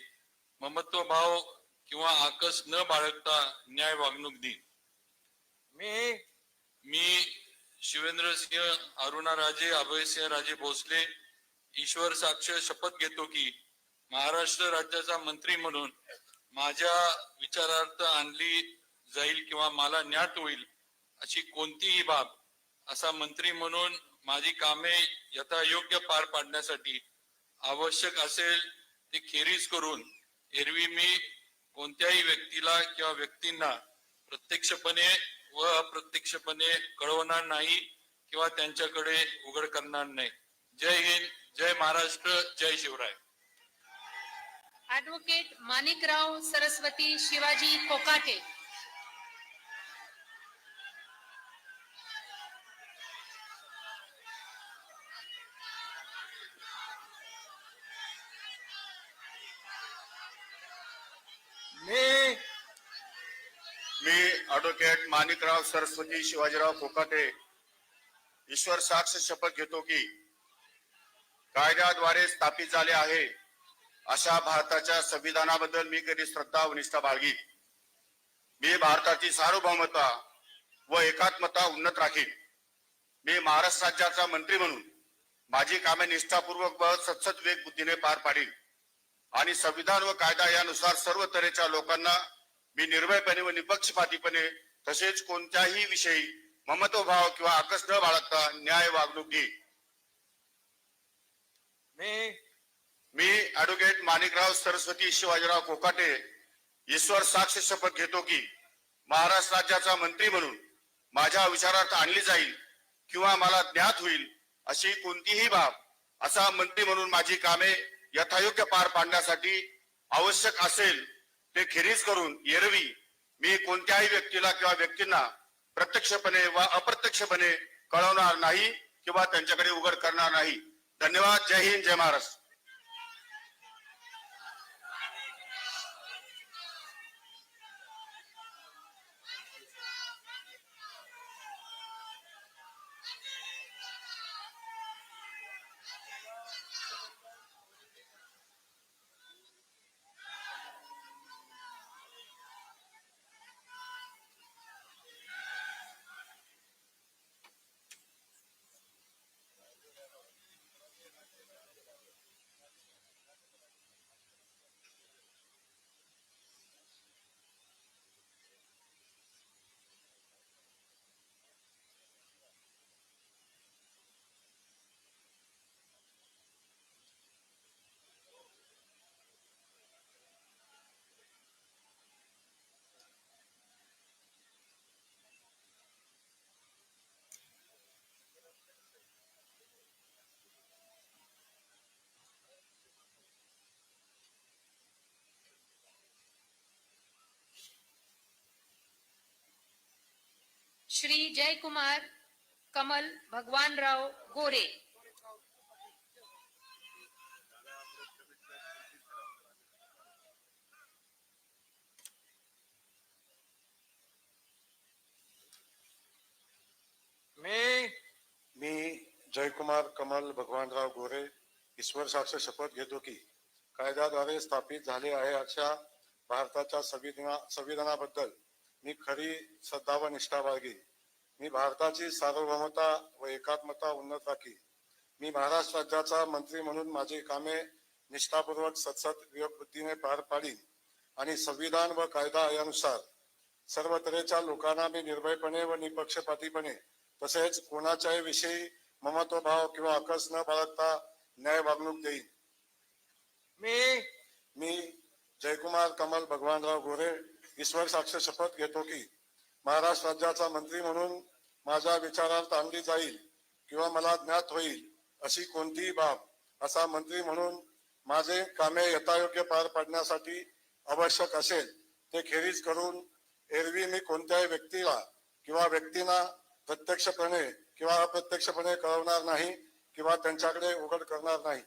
ममत्व भाव किंवा आकस न बाळगता न्याय वागणूक देईन. मी शिवेंद्र सिंह अरुणा राजे अभय सिंह राजे भोसले ईश्वर साक्ष शपथ घेतो की महाराष्ट्र राज्याचा मंत्री म्हणून माझ्या विचारार्थ आणली जाईल किंवा मला ज्ञात होईल अशी कोणतीही बाब असा मंत्री म्हणून माझी कामे यथायोग्य पार पाडण्यासाठी आवश्यक असेल ते खेरीज करून एरवी मी कोणत्याही व्यक्तीला किंवा व्यक्तींना प्रत्यक्षपणे व अप्रत्यक्षपणे कळवणार नाही किंवा त्यांच्याकडे उघड करणार नाही. जय हिंद, जय महाराष्ट्र, जय शिवराय. ॲडव्होकेट माणिकराव सरस्वती शिवाजी कोकाटे. मी ॲडव्होकेट माणिकराव सरस्वती शिवाजीराव कोकाटे ईश्वर साक्ष शपथ घेतो की कायद्याद्वारे स्थापित झाले आहे अशा भारताच्या संविधानाबद्दल मी कधी श्रद्धा व निष्ठा बाळगीन. मी भारताची सार्वभौमता व एकात्मता उन्नत राखीन. मी महाराष्ट्र राज्याचा मंत्री म्हणून माझी कामे निष्ठापूर्वक व सत्सद विवेक बुद्धीने पार पाडीन आणि संविधान व कायदा यानुसार सर्व तऱ्हेच्या लोकांना मी निर्भयपणे व निपक्षपातीपणे तसेच कोणत्याही विषयी ममत्वभाव किंवा आकस न बाळगता न्याय वागणूक देईन. मी ॲडव्होकेट माणिकराव सरस्वती शिवाजीराव कोकाटे ईश्वर साक्ष शपथ घेतो की महाराष्ट्र राज्याचा मंत्री म्हणून माझ्या विचारार्थ आणली जाईल किंवा मला ज्ञात होईल अशी कोणतीही बाब असा मंत्री म्हणून माझी कामे यथायोग्य पार पाडण्यासाठी आवश्यक असेल ते खेरीज करून एरवी मी कोणत्याही व्यक्तीला किंवा व्यक्तींना प्रत्यक्षपणे व अप्रत्यक्षपणे कळवणार नाही किंवा त्यांच्याकडे उघड करणार नाही. धन्यवाद. जय हिंद, जय महाराष्ट्र. श्री जयकुमार कमल भगवानराव गोरे. मी जयकुमार कमल भगवानराव गोरे ईश्वर साक्ष शपथ घेतो की कायद्याद्वारे स्थापित झाले आहे अशा भारताच्या संविधानाबद्दल मी खरी श्रद्धा व निष्ठा बाळगीन. मी भारताची सार्वभौमता व एकात्मता उन्नत राखीन. मी महाराष्ट्र राज्याचा मंत्री म्हणून माझी कामे निष्ठापूर्वक सत्सद विवेक बुद्धीने पार पाडीन आणि संविधान व कायदा यानुसार सर्व तऱ्हेच्या लोकांना मी निर्भयपणे व निपक्षपातीपणे तसेच कोणाच्याही विषयी ममत्वभाव किंवा अकस न बाळगता न्याय वागणूक देईन. मी जयकुमार कमल भगवानराव गोरे ईश्वर साक्ष शपथ घेतो की महाराष्ट्र राज्याचा मंत्री म्हणून माझ्या विचारार्थ आणली जाईल किंवा मला ज्ञात होईल अशी कोणतीही बाब असा मंत्री म्हणून माझे कामे यथायोग्य पार पाडण्यासाठी आवश्यक असेल ते खेरीज करून एरवी मी कोणत्याही व्यक्तीला किंवा व्यक्तींना प्रत्यक्षपणे किंवा अप्रत्यक्षपणे कळवणार नाही किंवा त्यांच्याकडे उघड करणार नाही.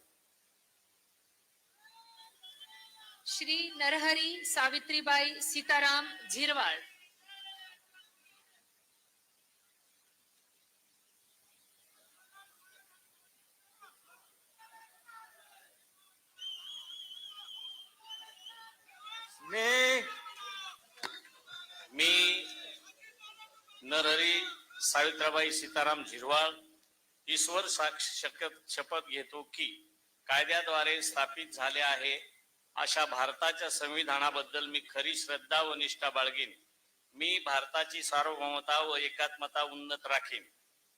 श्री नरहरी सावित्रीबाई सीताराम झिरवाळ. मी नरहरी सावित्रीबाई सीताराम झिरवाळ ईश्वर साक्ष शपथ घेतो की कायद्याद्वारे स्थापित झाले आहे अशा भारताच्या संविधानाबद्दल मी खरी श्रद्धा व निष्ठा बाळगीन. मी भारताची सार्वभौमता व एकात्मता उन्नत राखीन.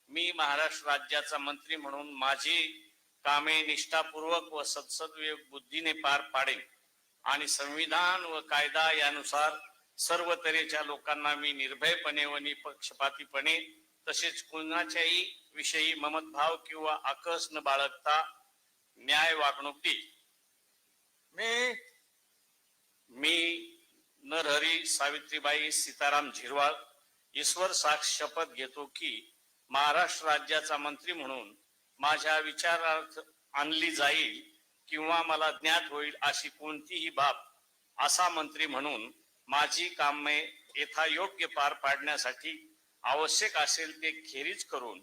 मी महाराष्ट्र राज्याचा मंत्री म्हणून माझी कामे निष्ठापूर्वक व सत्सद्विवेक बुद्धीने पार पाडेन आणि संविधान व कायदा यानुसार सर्व तऱ्हेच्या लोकांना मी निर्भयपणे व निपक्षपातीपणे तसेच कुणाच्याही विषयी ममतभाव किंवा आकस न बाळगता न्याय वागणूक देईन. मी नरहरी सावित्रीबाई सीताराम झिरवाळ ईश्वर साक्ष शपथ घेतो की महाराष्ट्र राज्याचा मंत्री म्हणून माझ्या विचारार्थ आणली जाईल किंवा मला ज्ञात होईल अशी कोणतीही बाब असा मंत्री म्हणून माझी कामे यथायोग्य पार पाडण्यासाठी आवश्यक असेल ते खेरीज करून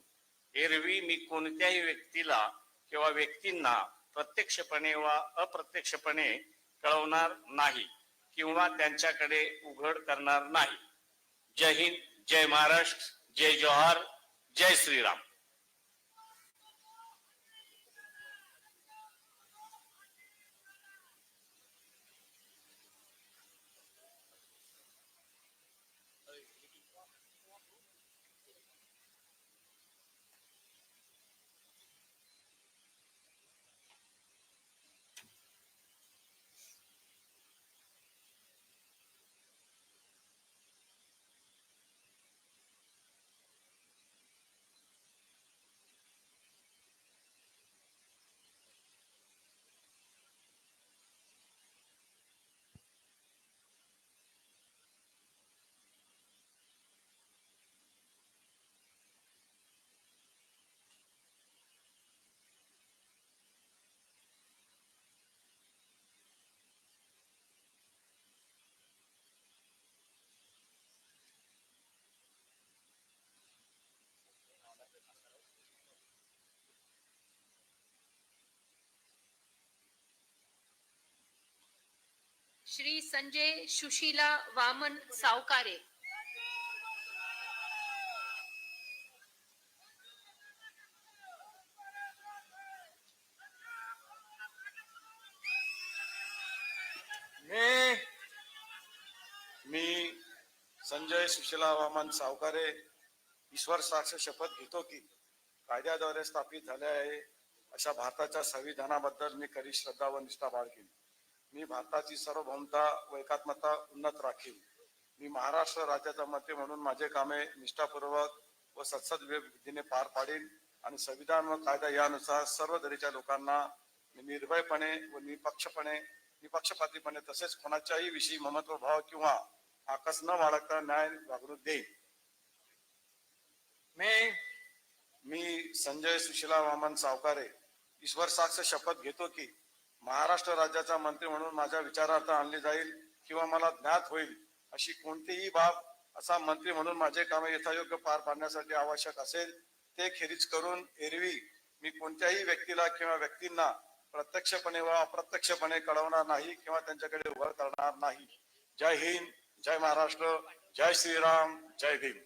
एरवी मी कोणत्याही व्यक्तीला किंवा व्यक्तींना प्रत्यक्षपणे व अप्रत्यक्षपणे कळवणार नाही किंवा त्यांच्याकडे उघड करणार नाही. जय हिंद, जय महाराष्ट्र, जय जोहार, जय श्रीराम. श्री संजय सुशीला वामन सावकारे. मी संजय सुशीला वामन सावकारे ईश्वर साक्ष शपथ घेतो की कायद्याद्वारे स्थापित झाले आहे अशा भारताच्या संविधानाबद्दल मी खरी श्रद्धा व निष्ठा बाळगीन. मी भारताची सार्वभौमता व एकात्मता उन्नत राखीन. मी महाराष्ट्र राज्याचा मंत्री म्हणून माझे कामे निष्ठापूर्वक व सत्सद्विवेक पार पाडीन आणि संविधान व कायदा यानुसार सर्व तऱ्हेच्या लोकांना मी निर्भयपणे व निपक्षपातीपणे तसेच कोणाच्याही विषयी ममत्व भाव किंवा आकस न बाळगता न्याय वागणूक देईन. मी संजय सुशीला वामन सावकारे ईश्वर साक्ष शपथ घेतो की महाराष्ट्र राज्याचा मंत्री म्हणून माझ्या विचारार्थ आणली जाईल किंवा मला ज्ञात होईल अशी कोणतीही बाब असा मंत्री म्हणून माझे कामे यथायोग्य पार पाडण्यासाठी आवश्यक असेल ते खेरीज करून एरवी मी कोणत्याही व्यक्तीला किंवा व्यक्तींना प्रत्यक्षपणे व अप्रत्यक्षपणे कळवणार नाही किंवा त्यांच्याकडे उघड करणार नाही. जय हिंद, जय महाराष्ट्र, जय श्रीराम, जय भीम.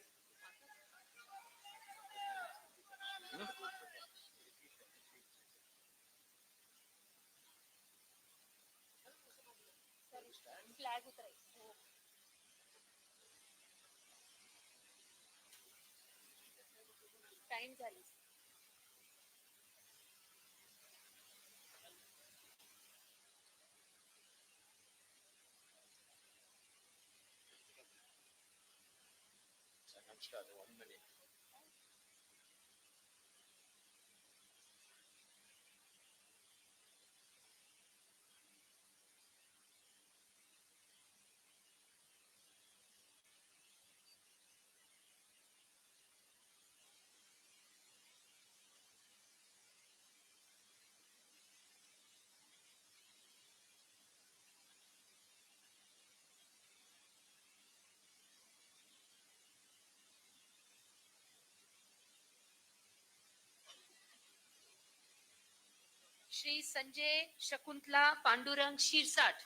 फ्लॅग उतरायचं. टाइम झाली. श्री संजय शकुंतला पांडुरंग शिरसाट.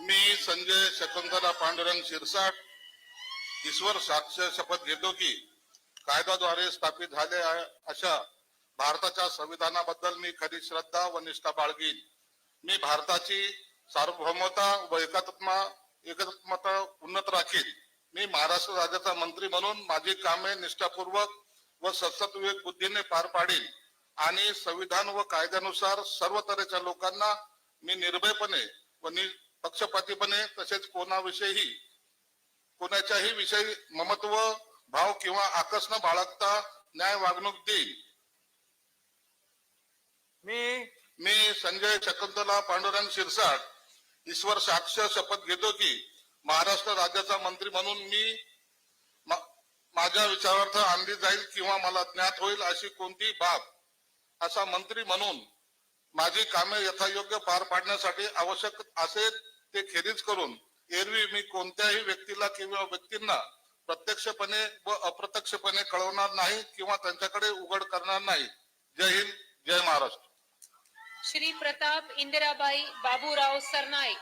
मी संजय शकुंतला पांडुरंग शिरसाट ईश्वर साक्ष शपथ घेतो की कायद्याद्वारे स्थापित झाले आहे अशा भारताच्या संविधानाबद्दल मी खरी श्रद्धा व निष्ठा बाळगीन. मी भारताची सार्वभौमता व एकात्मता उन्नत राखीन. मी महाराष्ट्र राज्याचा मंत्री म्हणून माझी कामे निष्ठापूर्वक व सद्सद्विवेक बुद्धीने पार पाडीन आणि संविधान व कायद्यानुसार सर्व तऱ्हेच्या लोकांना मी निर्भयपणे व निपक्षपातीपणे तसेच कोणाच्याही विषयी ममत्व भाव किंवा आकस न बाळगता न्याय वागणूक देईन. मी संजय शकुंतला पांडुरंग शिरसाट ईश्वर साक्ष शपथ घेतो की महाराष्ट्र राज्याचा मंत्री म्हणून मी माझ्या विचारार्थ आणली जाईल किंवा मला ज्ञात होईल अशी कोणतीही बाब असा मंत्री म्हणून माझी कामे यथायोग्य पार पाडण्यासाठी आवश्यक असेल ते खेरीज करून एरवी मी कोणत्याही व्यक्तीला किंवा व्यक्तींना प्रत्यक्षपणे व अप्रत्यक्षपणे कळवणार नाही किंवा त्यांच्याकडे उघड करणार नाही. जय हिंद, जय महाराष्ट्र. श्री प्रताप इंदिराबाई बाबूराव सरनाईक.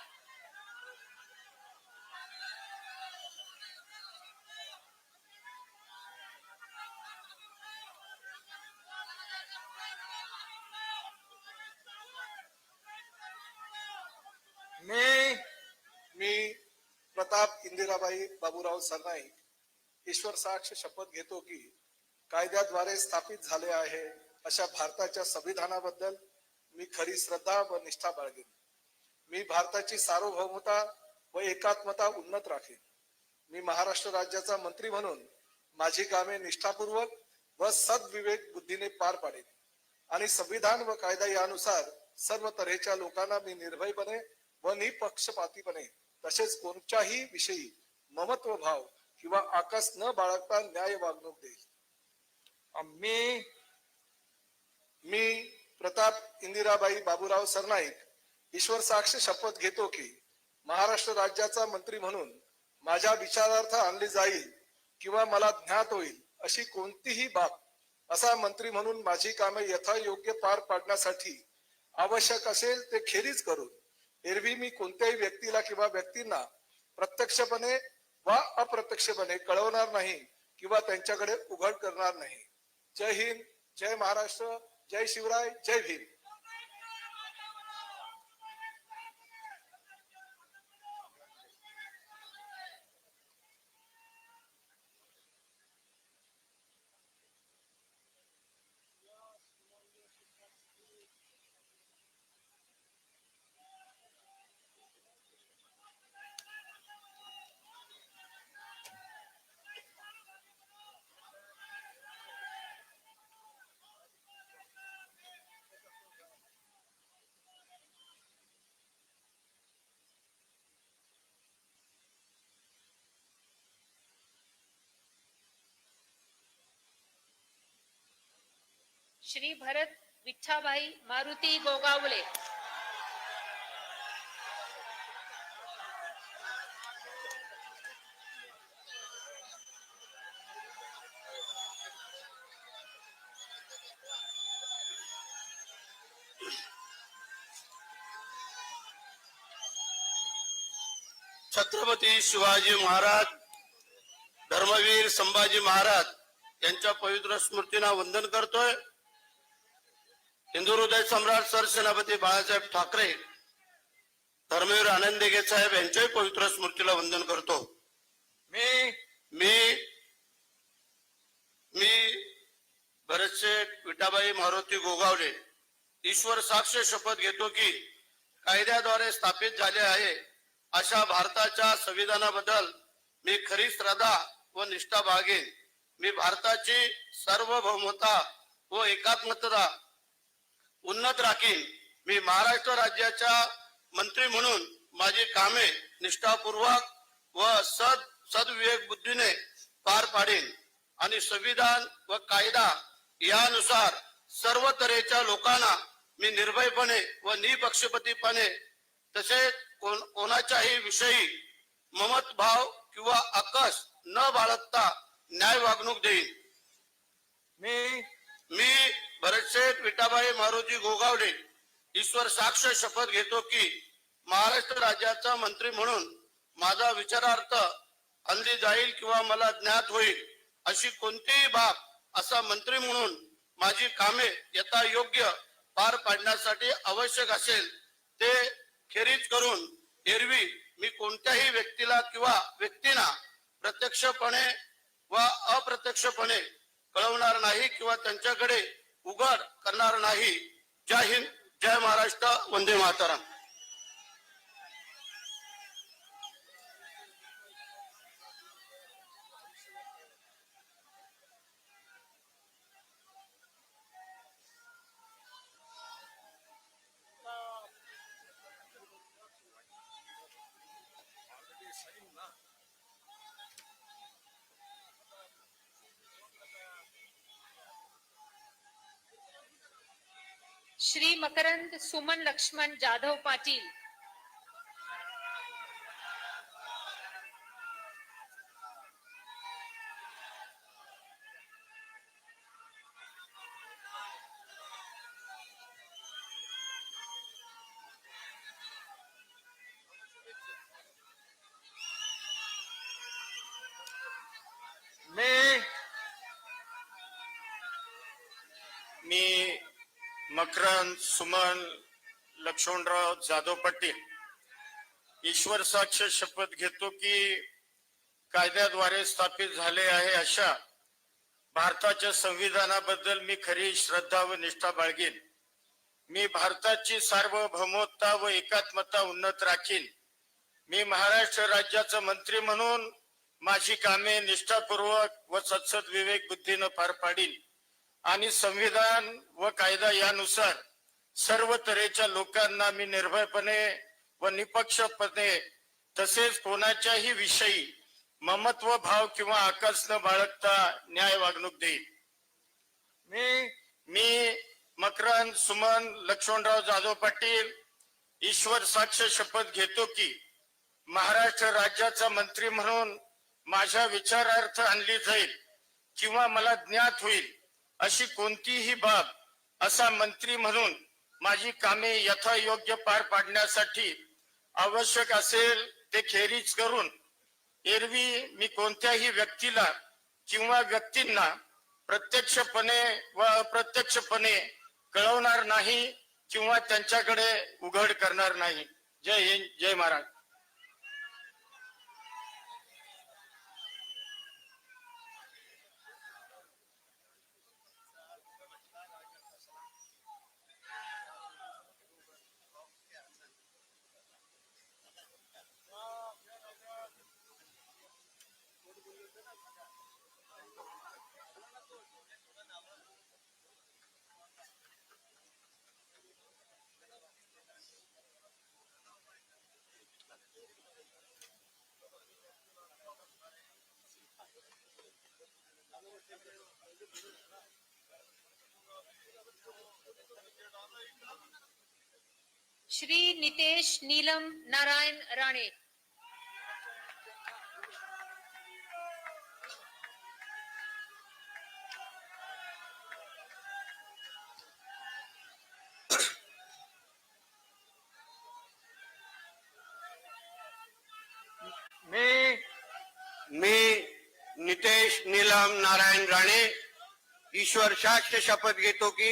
मी प्रताप इंदिराबाई बाबूराव सरनाईक ईश्वर साक्ष शपथ घेतो की कायद्याद्वारे स्थापित झाले आहे अशा भारताच्या संविधानाबद्दल मी खरी श्रद्धा व निष्ठा बाळगेन. मी भारताची सार्वभौमता व एकात्मता उन्नत राखेन. मी महाराष्ट्र राज्याचा मंत्री म्हणून माझी कामे निष्ठापूर्वक व सद्विवेक बुद्धीने पार पाडेन आणि संविधान व कायदा यानुसार सर्व तऱ्हेच्या लोकांना मी निर्भयपणे व निपक्षपातीपणे तसेच कोणत्याही विषयी ममत्व भाव किंवा आकस न बाळगता न्याय वागणूक देईल. मी प्रताप इंदिराबाई बाबूराव सरनाईक ईश्वर साक्ष शपथ घेतो की महाराष्ट्र राज्याचा मंत्री म्हणून माझ्या विचारार्थ आणली जाईल किंवा मला ज्ञात होईल अशी कोणतीही बाब असा मंत्री म्हणून माझी कामे यथायोग्य पार पाडण्यासाठी आवश्यक असेल ते खेरीज करून एरवी मी कोणत्याही व्यक्तीला किंवा व्यक्तींना प्रत्यक्षपणे वा अप्रत्यक्षपणे कळवणार नाही किंवा त्यांच्याकडे उघड करणार नाही. जय हिंद, जय महाराष्ट्र, जय शिवराय, जय भीम. श्री भरत विठ्ठाबाई मारुती गोगावले, छत्रपती शिवाजी महाराज, धर्मवीर संभाजी महाराज यांच्या पवित्र स्मृतींना वंदन करतोय. हिंदू हृदय सम्राट सरसेनापती बाळासाहेब ठाकरे, धर्मवीर आनंद दिघे साहेब यांच्याही पवित्र स्मृतीला वंदन करतो. मी भरतशेठ विठाबाई मारुती गोगावले ईश्वर साक्ष शपथ घेतो की कायद्याद्वारे स्थापित झाले आहे अशा भारताच्या संविधानाबद्दल मी खरी श्रद्धा व निष्ठा बाळगेन. मी भारताची सार्वभौमता व एकात्मता उन्नत राखीन. मी महाराष्ट्र राज्याच्या मंत्री म्हणून माझी कामे निष्ठापूर्वक व सद्विवेक बुद्धीने पार पाडेन आणि संविधान व कायदा यानुसार सर्व तऱ्हेच्या लोकांना मी निर्भयपणे व निपक्षपातीपणे तसेच कोणाच्याही विषयी ममत भाव किंवा आकस न बाळगता न्याय वागणूक देईन. मी भरतशेठ विठाबाई मारुती गोगावले ईश्वर साक्ष शपथ घेतो की महाराष्ट्र राज्याचा मंत्री म्हणून माझा विचारार्थ आणली जाईल किंवा मला ज्ञात होईल अशी कोणतीही बाब असा मंत्री म्हणून माझी कामे यथायोग्य पार पाडण्यासाठी आवश्यक असेल ते खेरीज करून एरवी मी कोणत्याही व्यक्तीला किंवा व्यक्तींना प्रत्यक्षपणे व अप्रत्यक्षपणे कळवणार नाही किंवा त्यांच्याकडे उघड करणार नाही. जय हिंद, जय महाराष्ट्र, वंदे मातरम. श्री मकरंद सुमन लक्ष्मण जाधव पाटील, मी मकरंद सुमन लक्ष्मणराव जाधव पाटील ईश्वर साक्ष शपथ घेतो की कायद्याद्वारे स्थापित झाले आहे अशा भारताच्या संविधानाबद्दल मी खरी श्रद्धा व निष्ठा बाळगेन. मी भारताची सार्वभौमता व एकात्मता उन्नत राखीन. मी महाराष्ट्र राज्याचा मंत्री म्हणून माझी कामे निष्ठापूर्वक व सत्सद विवेक बुद्धीनं पार पाडीन आणि संविधान व कायदा यानुसार सर्व तऱ्हेच्या लोकांना मी निर्भयपणे व निपक्षपणे तसेच कोणाच्याही विषयी ममत्व भाव किंवा आकस न बाळगता न्याय वागणूक देईन. मी मकरंद सुमन लक्ष्मणराव जाधव पाटील ईश्वर साक्ष शपथ घेतो की महाराष्ट्र राज्याचा मंत्री म्हणून माझ्या विचारार्थ आणली जाईल किंवा मला ज्ञात होईल अशी कोणतीही बाब असा मंत्री म्हणून माझी कामे यथायोग्य पार पाडण्यासाठी आवश्यक असेल ते खेरीज करून एरवी मी कोणत्याही व्यक्तीला किंवा व्यक्तींना प्रत्यक्षपणे व अप्रत्यक्षपणे कळवणार नाही किंवा त्यांच्याकडे उघड करणार नाही. जय हिंद, जय महाराष्ट्र. श्री नितेश नीलम नारायण राणे. मी नितेश नीलम नारायण राणे ईश्वर साक्ष शपथ घेतो की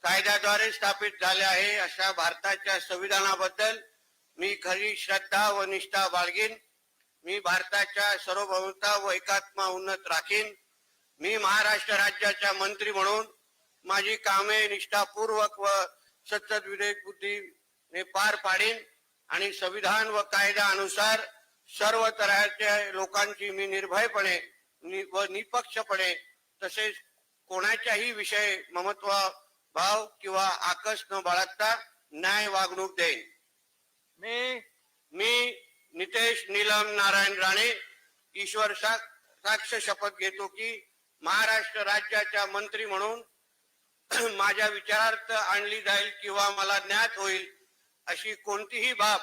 कायद्याद्वारे स्थापित झाले आहे अशा भारताच्या संविधानाबद्दल मी खरी श्रद्धा व निष्ठा बाळगीन. मी भारताच्या सार्वभौमता व एकात्मा उन्नत राखीन. मी महाराष्ट्र राज्याचा मंत्री म्हणून माझी कामे निष्ठापूर्वक व सतत विवेक बुद्धीने पार पाडीन आणि संविधान व कायद्यानुसार सर्व तऱ्हेच्या लोकांची मी निर्भयपणे व निपक्षपणे तसेच कोणाच्याही विषय ममत्व भाव किंवा आकस न बाळगता न्याय वागणूक देईन. मी नितेश नीलम नारायण राणे ईश्वर साक्ष शपथ घेतो की महाराष्ट्र राज्याच्या मंत्री म्हणून माझ्या विचारार्थ आणली जाईल किंवा मला ज्ञात होईल अशी कोणतीही बाब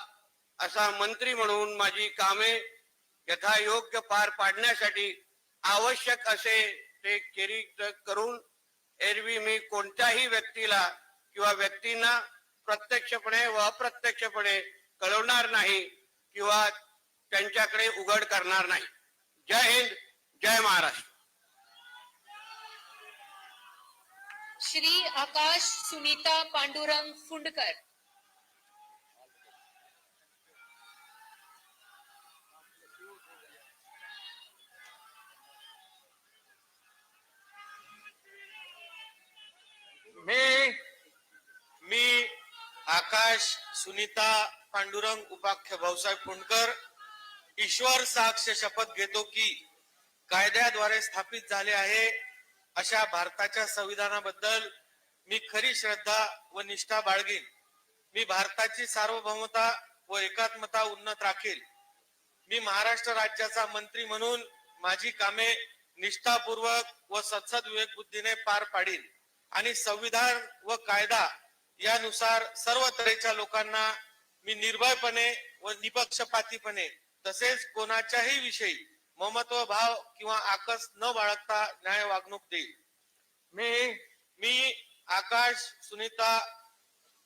असा मंत्री म्हणून माझी कामे यथायोग्य पार पाडण्यासाठी आवश्यक असे ते केरी करून एरवी मी कोणत्याही व्यक्तीला किंवा व्यक्तींना प्रत्यक्षपणे व अप्रत्यक्षपणे कळवणार नाही किंवा त्यांच्याकडे उघड करणार नाही. जय हिंद, जय महाराष्ट्र. श्री आकाश सुनीता पांडुरंग फुंडकर. मी आकाश सुनीता पांडुरंग उपाख्य भाऊसाहेब फुंडकर ईश्वर साक्ष शपथ घेतो की कायद्याद्वारे स्थापित झाले आहे अशा भारताच्या संविधानाबद्दल मी खरी श्रद्धा व निष्ठा बाळगीन. मी भारताची सार्वभौमता व एकात्मता उन्नत राखील. मी महाराष्ट्र राज्याचा मंत्री म्हणून माझी कामे निष्ठापूर्वक व सत्सद विवेक बुद्धीने पार पाडीन आणि संविधान व कायदा यानुसार सर्व तऱ्हेच्या लोकांना मी निर्भयपणे व निपक्षपातीपणे तसेच कोणाच्याही विषयी ममत्व भाव किंवा आकस न बाळगता न्याय वागणूक देईल. मी आकाश सुनीता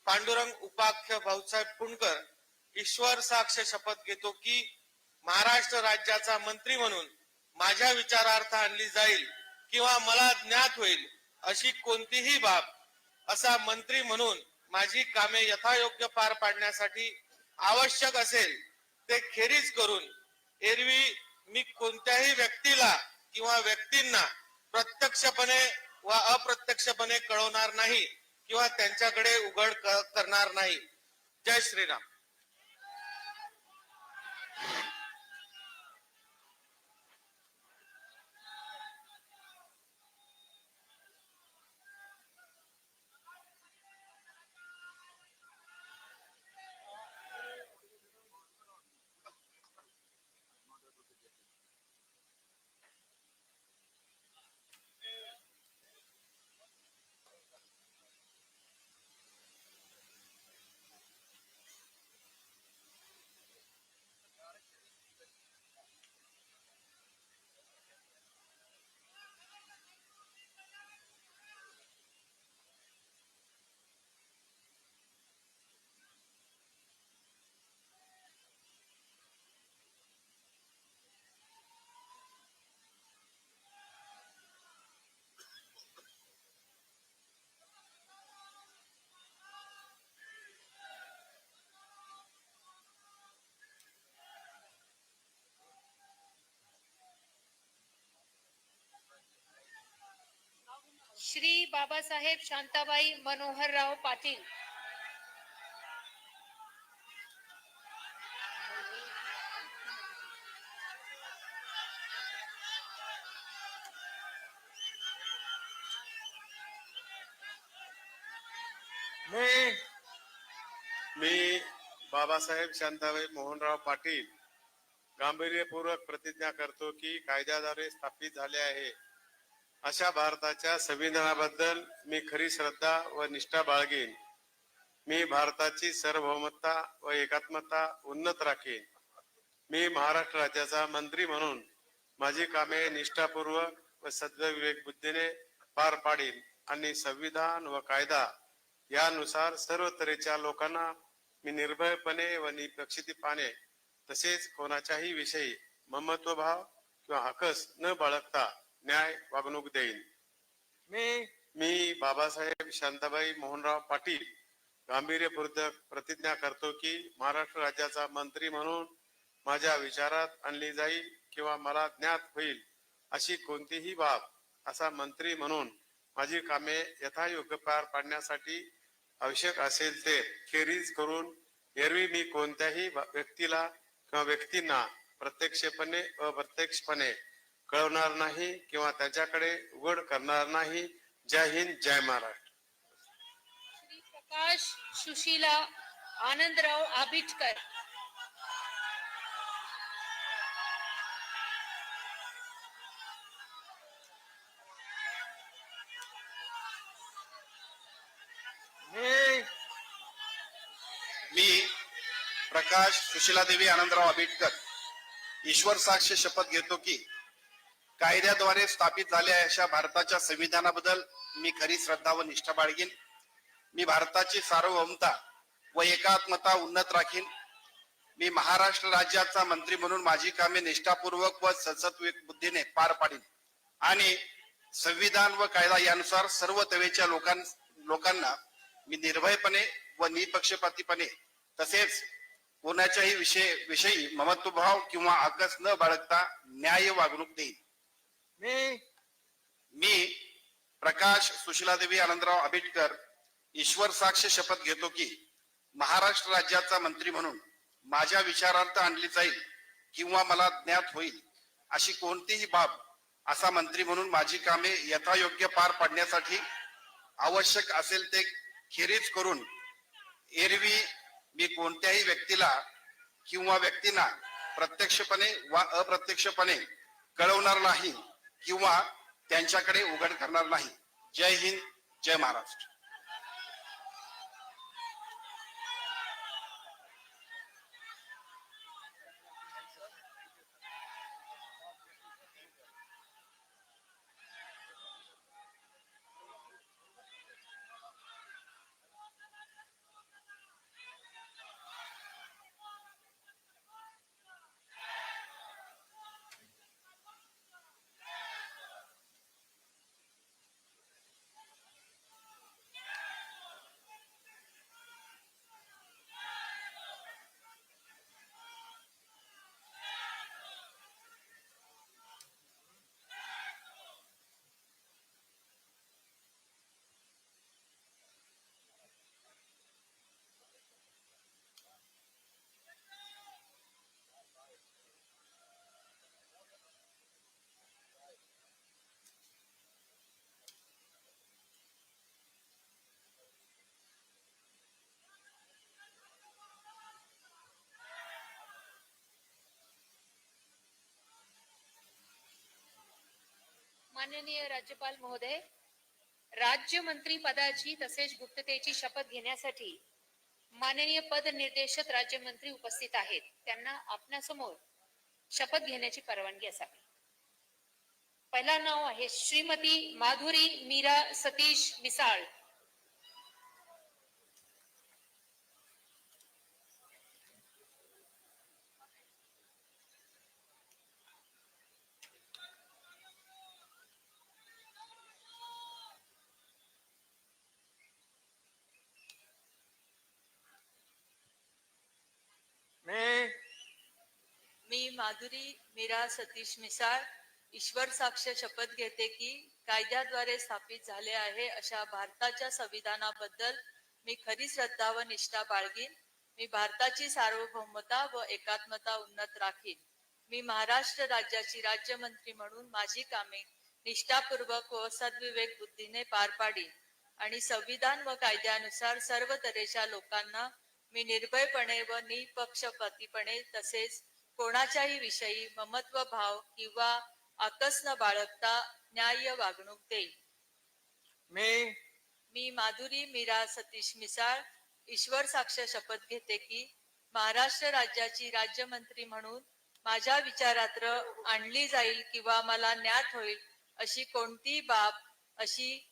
पांडुरंग उपाख्य भाऊसाहेब फुंडकर ईश्वर साक्ष शपथ घेतो की महाराष्ट्र राज्याचा मंत्री म्हणून माझ्या विचारार्थ आणली जाईल किंवा मला ज्ञात होईल अशी कोणतीही बाब असा मंत्री म्हणून माझी कामे यथायोग्य पार पाडण्यासाठी आवश्यक असेल ते खेरीज करून एरवी मी कोणत्याही व्यक्तीला किंवा व्यक्तींना प्रत्यक्षपणे व अप्रत्यक्षपणे कळवणार नाही किंवा त्यांच्याकडे उघड करणार नाही. जय श्रीराम. श्री बाबासाहेब शांताबाई मनोहरराव पाटील. मी बाबासाहेब शांताबाई मोहनराव पाटील गांभीर्यपूर्वक प्रतिज्ञा करतो की कायद्याद्वारे स्थापित झाले आहे अशा भारताच्या संविधानाबद्दल मी खरी श्रद्धा व निष्ठा बाळगीन. मी भारताची सार्वभौमता व एकात्मता उन्नत राखीन. मी महाराष्ट्र राज्याचा मंत्री म्हणून माझी कामे निष्ठापूर्वक व सद्विवेक बुद्धीने पार पाडीन आणि संविधान व कायदा यानुसार सर्व तऱ्हेच्या लोकांना मी निर्भयपणे व निपक्षपातीपणे तसेच कोणाच्याही विषयी ममत्वभाव किंवा आकस न बाळगता न्याय वागणूक देईन. मी बाबासाहेब शांताबाई मोहनराव पाटील गांभीर्यपूर्वक प्रतिज्ञा करतो की महाराष्ट्र राज्याचा मंत्री म्हणून माझ्या विचारात आणली जाईल किंवा मला ज्ञात होईल अशी कोणतीही बाब असा मंत्री म्हणून माझी कामे यथायोग्य पार पाडण्यासाठी आवश्यक असेल ते खेरीज करून एरवी मी कोणत्याही व्यक्तीला किंवा व्यक्तींना प्रत्यक्षपणे अप्रत्यक्षपणे कळवणार नाही किंवा त्याच्याकडे उघड करणार नाही. जय हिंद, जय महाराष्ट्र. श्री प्रकाश सुशीला आनंदराव आबिटकर. मी प्रकाश सुशीलादेवी आनंदराव आंबेडकर ईश्वर साक्ष शपथ घेतो की कायद्याद्वारे स्थापित झालेल्या अशा भारताच्या संविधानाबद्दल मी खरी श्रद्धा व निष्ठा बाळगीन. मी भारताची सार्वभौमता व एकात्मता उन्नत राखीन. मी महाराष्ट्र राज्याचा मंत्री म्हणून माझी कामे निष्ठापूर्वक व सद्विवेक बुद्धीने पार पाडीन आणि संविधान व कायदा यानुसार सर्व तऱ्हेच्या लोकांना मी निर्भयपणे व निपक्षपातीपणे तसेच कोणाच्याही विषयी ममत्वभाव किंवा आकस न बाळगता न्याय वागणूक देईन. मी प्रकाश सुशीलादेवी आनंदराव आंबेडकर ईश्वर साक्ष शपथ घेतो की महाराष्ट्र राज्याचा मंत्री म्हणून माझ्या विचारार्थ आणली जाईल किंवा मला ज्ञात होईल अशी कोणतीही बाब असा मंत्री म्हणून माझी कामे यथायोग्य पार पाडण्यासाठी आवश्यक असेल ते खेरीज करून एरवी मी कोणत्याही व्यक्तीला किंवा व्यक्तींना प्रत्यक्षपणे वा अप्रत्यक्षपणे कळवणार नाही किंवा त्यांच्याकडे उघड करणार नाही. जय हिंद, जय महाराष्ट्र. माननीय राज्यपाल महोदय, राज्यमंत्री पदाची तसेच गुप्ततेची शपथ घेण्यासाठी माननीय पद निर्देशक राज्यमंत्री उपस्थित आहेत. त्यांना आपणासमोर शपथ घेण्याची परवानगी असावी. पहिला नाव आहे श्रीमती माधुरी मीरा सतीश मिसाळ. मी माधुरी मीरा सतीश मिसाळ ईश्वर साक्ष शपथ घेते की कायद्याद्वारे स्थापित झाले आहे अशा भारताच्या संविधानाबद्दल मी खरी श्रद्धा व निष्ठा बाळगीन. मी भारताची सार्वभौमता व एकात्मता उन्नत राखीन. मी महाराष्ट्र राज्याची राज्यमंत्री म्हणून माझी कामे निष्ठापूर्वक व सद्विवेक बुद्धीने पार पाडीन आणि संविधान व कायद्यानुसार सर्व तऱ्हेच्या लोकांना मी निर्भयपणे व निपक्षपातीपणे तसेच कोणाच्याही विषयी ममत्व भाव किंवा आकस न बाळगता न्याय्य वागणूक देईल. मी माधुरी मीरा सतीश मिसाळ ईश्वर साक्ष शपथ घेते की महाराष्ट्र राज्याची राज्यमंत्री म्हणून माझ्या विचारात आणली जाईल किंवा मला ज्ञात होईल अशी कोणतीही बाब अशी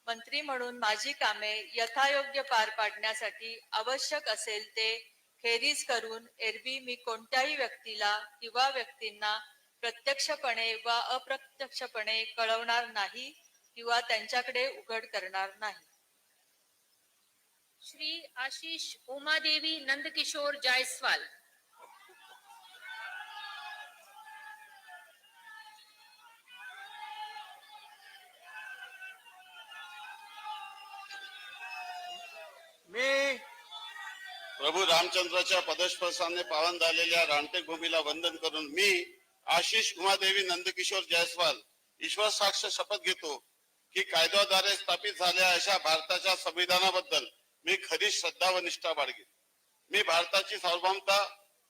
मंत्री म्हणून माझी कामे यथायोग्य पार पाडण्यासाठी आवश्यक असेल ते खेरीज करून एरवी मी कोणत्याही व्यक्तीला किंवा व्यक्तींना प्रत्यक्षपणे व अप्रत्यक्षपणे कळवणार नाही किंवा त्यांच्याकडे उघड करणार नाही. श्री आशीष उमादेवी नंदकिशोर जायसवाल. मी प्रभू रामचंद्राच्या पदस्पर्शाने पावन झालेल्या रामटेक भूमीला वंदन करून मी आशिष उमादेवी नंदकिशोर जयस्वाल ईश्वर साक्ष शपथ घेतो की कायद्याद्वारे स्थापित झालेल्या अशा भारताच्या संविधानाबद्दल मी खरी श्रद्धा व निष्ठा बाळगेन. मी भारताची सार्वभौमता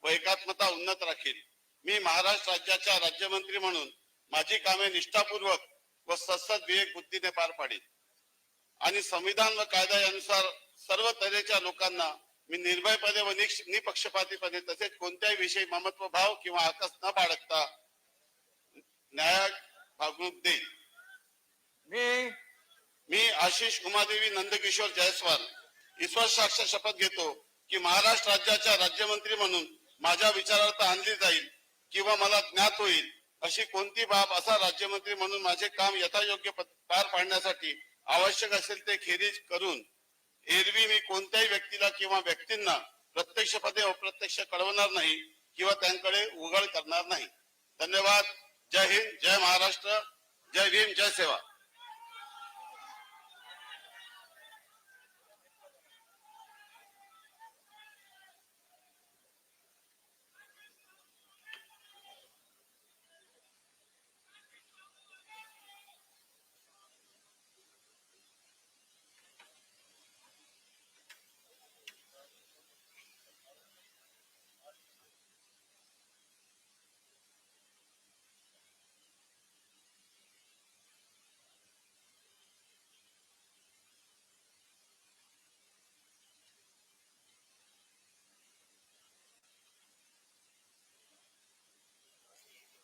व एकात्मता उन्नत राखील. मी महाराष्ट्र राज्याच्या राज्यमंत्री म्हणून माझी कामे निष्ठापूर्वक व सत्सद विवेक बुद्धीने पार पाडेन आणि संविधान व कायदा यानुसार सर्व तऱ्हेच्या लोकांना मी निर्भयपणे व निपक्षपातीपणे तसेच कोणत्याही विषयी ममत्व भाव किंवा आकस न बाळगता न्याय वागणूक देईन. मी आशिष उमादेवी नंदकिशोर जयस्वाल ईश्वर साक्ष शपथ घेतो की महाराष्ट्र राज्याच्या राज्यमंत्री म्हणून माझ्या विचारार्थ आणली जाईल किंवा मला ज्ञात होईल अशी कोणती बाब असा राज्यमंत्री म्हणून माझे काम यथायोग्य पार पाडण्यासाठी आवश्यक असेल ते खेरीज करून एरवी मी कोणत्याही व्यक्तीला किंवा व्यक्तींना प्रत्यक्षपणे अप्रत्यक्ष कळवणार नाही किंवा त्यांकडे उघड करणार नाही. धन्यवाद. जय हिंद, जय महाराष्ट्र, जय भीम, जय सेवा.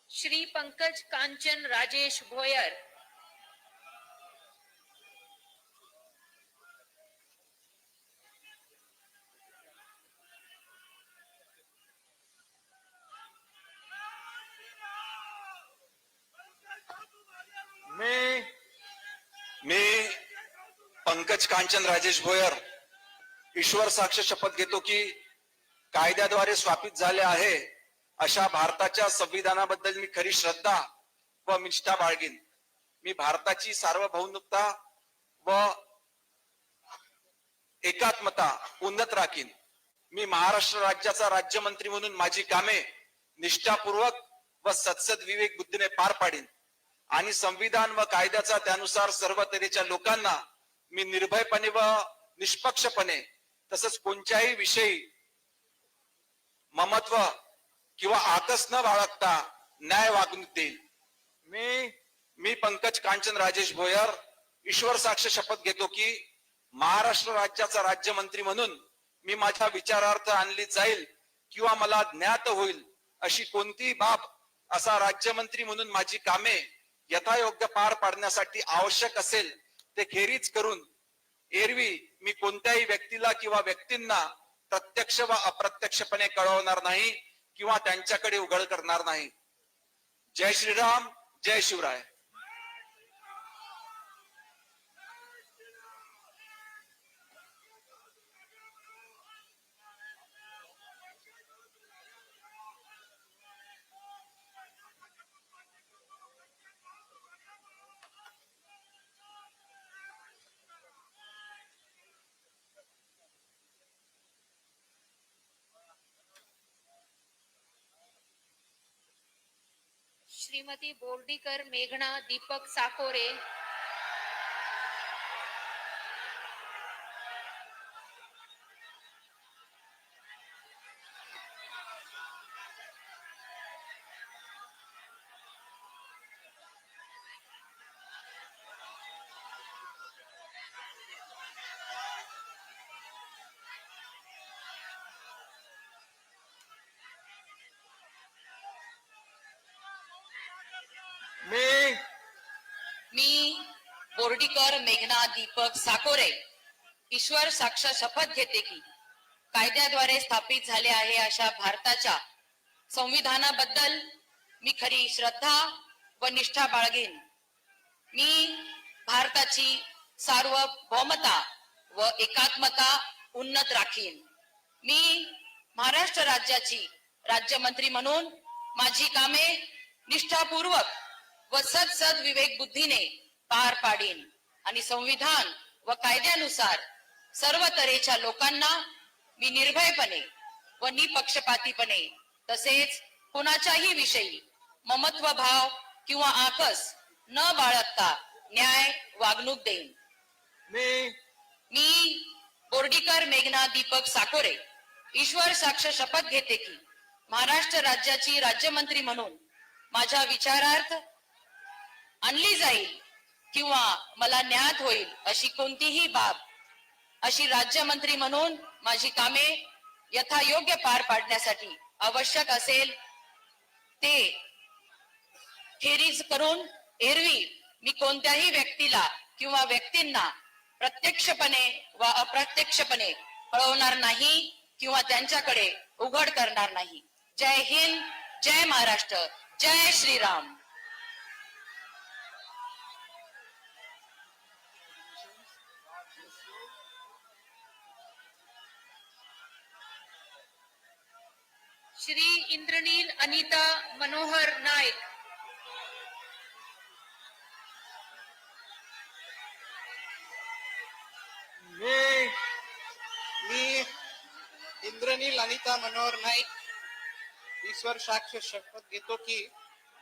श्री पंकज कांचन राजेश भोयर. मी पंकज कांचन राजेश भोयर ईश्वर साक्ष शपथ घेतो की कायद्याद्वारे स्थापित झाले आहे अशा भारताच्या संविधानाबद्दल मी खरी श्रद्धा व निष्ठा बाळगेन. मी भारताची सार्वभौमता व एकात्मता उन्नत राखीन. मी महाराष्ट्र राज्याचा राज्यमंत्री म्हणून माझी कामे निष्ठापूर्वक व सत्सद विवेक बुद्धीने पार पाडीन आणि संविधान व कायद्याचा त्यानुसार सर्व तऱ्हेच्या लोकांना मी निर्भयपणे व निष्पक्षपणे तसंच कोणत्याही विषयी ममत्व किंवा आकस न बाळगता न्याय वागणूक देईल. मी पंकज कांचन राजेश भोयर ईश्वर साक्ष शपथ घेतो की महाराष्ट्र राज्याचा राज्यमंत्री म्हणून मी माझ्या विचारार्थ आणली जाईल किंवा मला ज्ञात होईल अशी कोणतीही बाब असा राज्यमंत्री म्हणून माझी कामे यथायोग्य पार पाडण्यासाठी आवश्यक असेल ते खेरीज करून एरवी मी कोणत्याही व्यक्तीला किंवा व्यक्तींना प्रत्यक्ष व अप्रत्यक्षपणे कळवणार नाही किंवा त्यांच्याकडे उघड करणार नाही. जय श्रीराम, जय शिवराय. श्रीमती बोर्डीकर मेघना दीपक साकोरे. बोर्डीकर मेघना दीपक साकोरे ईश्वर साक्ष शपथ घेते की कायद्याद्वारे स्थापित झाले आहे अशा भारताच्या संविधानाबद्दल मी खरी श्रद्धा व निष्ठा बाळगेन. मी भारताची सार्वभौमता व एकात्मता उन्नत राखीन. मी महाराष्ट्र राज्याची राज्यमंत्री म्हणून माझी कामे निष्ठापूर्वक व सद विवेक बुद्धीने पार पाडीन आणि संविधान व कायद्यानुसार सर्व तऱ्हेच्या लोकांना मी निर्भयपणे व निपक्षपातीपणे तसेच कुणाच्याही विषयी ममत्व भाव किंवा आकस न बाळगता न्याय वागणूक देईन. मी बोर्डीकर मेघना दीपक साकोरे ईश्वर साक्ष शपथ घेते की महाराष्ट्र राज्याची राज्यमंत्री म्हणून माझ्या विचारार्थ आणली जाईल किंवा मला ज्ञात होईल अशी कोणतीही बाब अशी राज्यमंत्री म्हणून माझी कामे यथायोग्य पार पाडण्यासाठी आवश्यक असेल ते खेरीज करून एरवी मी कोणत्याही व्यक्तीला किंवा व्यक्तींना प्रत्यक्षपणे व अप्रत्यक्षपणे कळवणार नाही किंवा त्यांच्याकडे उघड करणार नाही. जय हिंद, जय महाराष्ट्र, जय श्रीराम. श्री इंद्रनील अनिता मनोहर नाईक. मी इंद्रनील अनिता मनोहर नाईक ईश्वर साक्ष शपथ घेतो की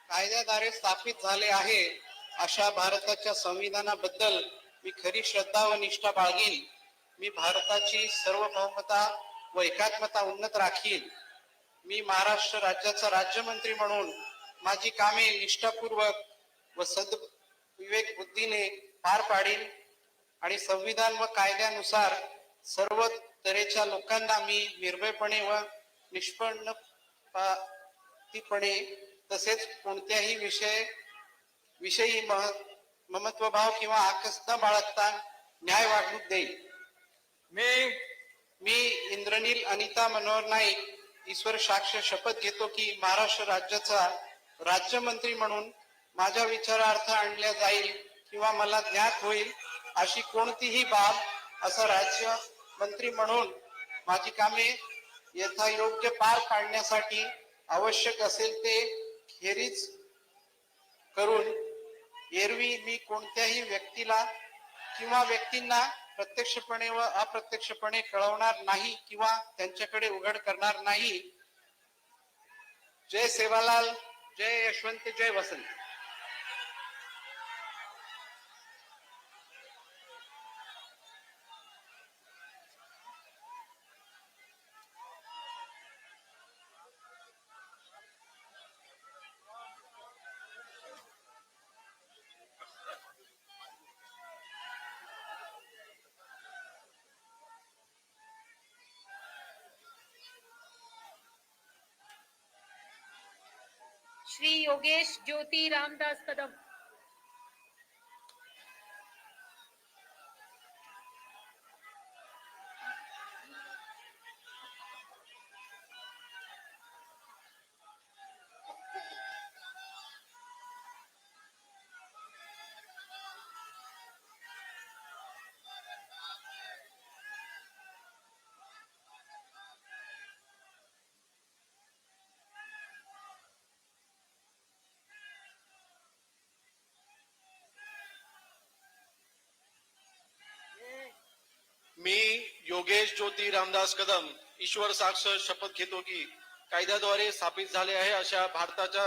कायद्याद्वारे स्थापित झाले आहे अशा भारताच्या संविधानाबद्दल मी खरी श्रद्धा व निष्ठा बाळगीन. मी भारताची सार्वभौमता व एकात्मता उन्नत राखीन. मी महाराष्ट्र राज्याचा राज्यमंत्री म्हणून माझी कामे निष्ठापूर्वक व सद्विवेक बुद्धीने पार पाडीन आणि संविधान व कायद्यानुसार सर्व तऱ्हेच्या लोकांना मी निर्भयपणे व निष्पक्षपातीपणे तसेच कोणत्याही विषयी ममत्वभाव किंवा आकस न बाळगता न्याय वागणूक देईल. मी इंद्रनील अनिता मनोहर नाईक ईश्वर साक्ष शपथ घेतो की महाराष्ट्र राज्याचा राज्यमंत्री म्हणून माझ्या विचारार्थ आणल्या जाईल किंवा मला ज्ञात होईल अशी कोणतीही बाब असं राज्य मंत्री म्हणून माझी कामे यथायोग्य पार पाडण्यासाठी आवश्यक असेल ते खेरीज करून एरवी मी कोणत्याही व्यक्तीला किंवा व्यक्तींना प्रत्यक्षपणे व अप्रत्यक्षपणे कळवणार नाही किंवा त्यांच्याकडे उघड करणार नाही. जय सेवालाल, जय यशवंत, जय वसंत. श्री योगेश ज्योति रामदास कदम. मी योगेश ज्योती रामदास कदम ईश्वर साक्ष शपथ घेतो की कायद्याद्वारे स्थापित झाले आहे अशा भारताच्या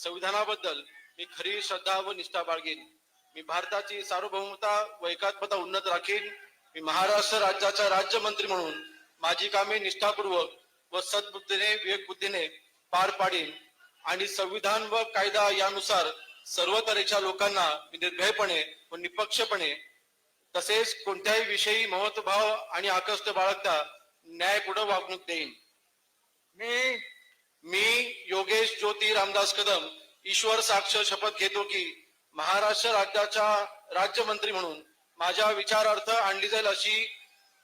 संविधानाबद्दल मी खरी श्रद्धा व निष्ठा बाळगेन. मी भारताची सार्वभौमता व एकात्मता उन्नत राखीन. मी महाराष्ट्र राज्याचा राज्यमंत्री म्हणून माझी कामे निष्ठापूर्वक व सद्बुद्धीने विवेकबुद्धीने पार पाडीन आणि संविधान व कायदा यानुसार सर्व तऱ्हेच्या लोकांना मी निर्भयपणे व निपक्षपणे तसेच कोणत्याही विषयी महत्वभाव आणि आकस्त बाळगता न्यायपूर्ण वागणूक देईन. मी योगेश ज्योती रामदास कदम ईश्वर साक्ष शपथ घेतो की महाराष्ट्र राज्याच्या राज्यमंत्री म्हणून माझ्या विचारार्थ आणली जाईल अशी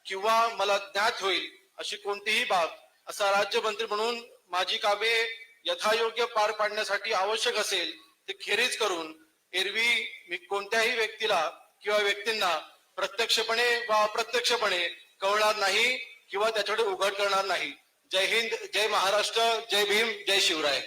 किंवा मला ज्ञात होईल अशी कोणतीही बाब असा राज्यमंत्री म्हणून माझी कामे यथायोग्य पार पाडण्यासाठी आवश्यक असेल ते खेरीज करून एरवी मी कोणत्याही व्यक्तीला किंवा व्यक्तींना प्रत्यक्षपणे वा अप्रत्यक्षपणे कळणार नाही किंवा त्याच्याकडे उघड करणार नाही. जय हिंद, जय महाराष्ट्र, जय भीम, जय शिवराय.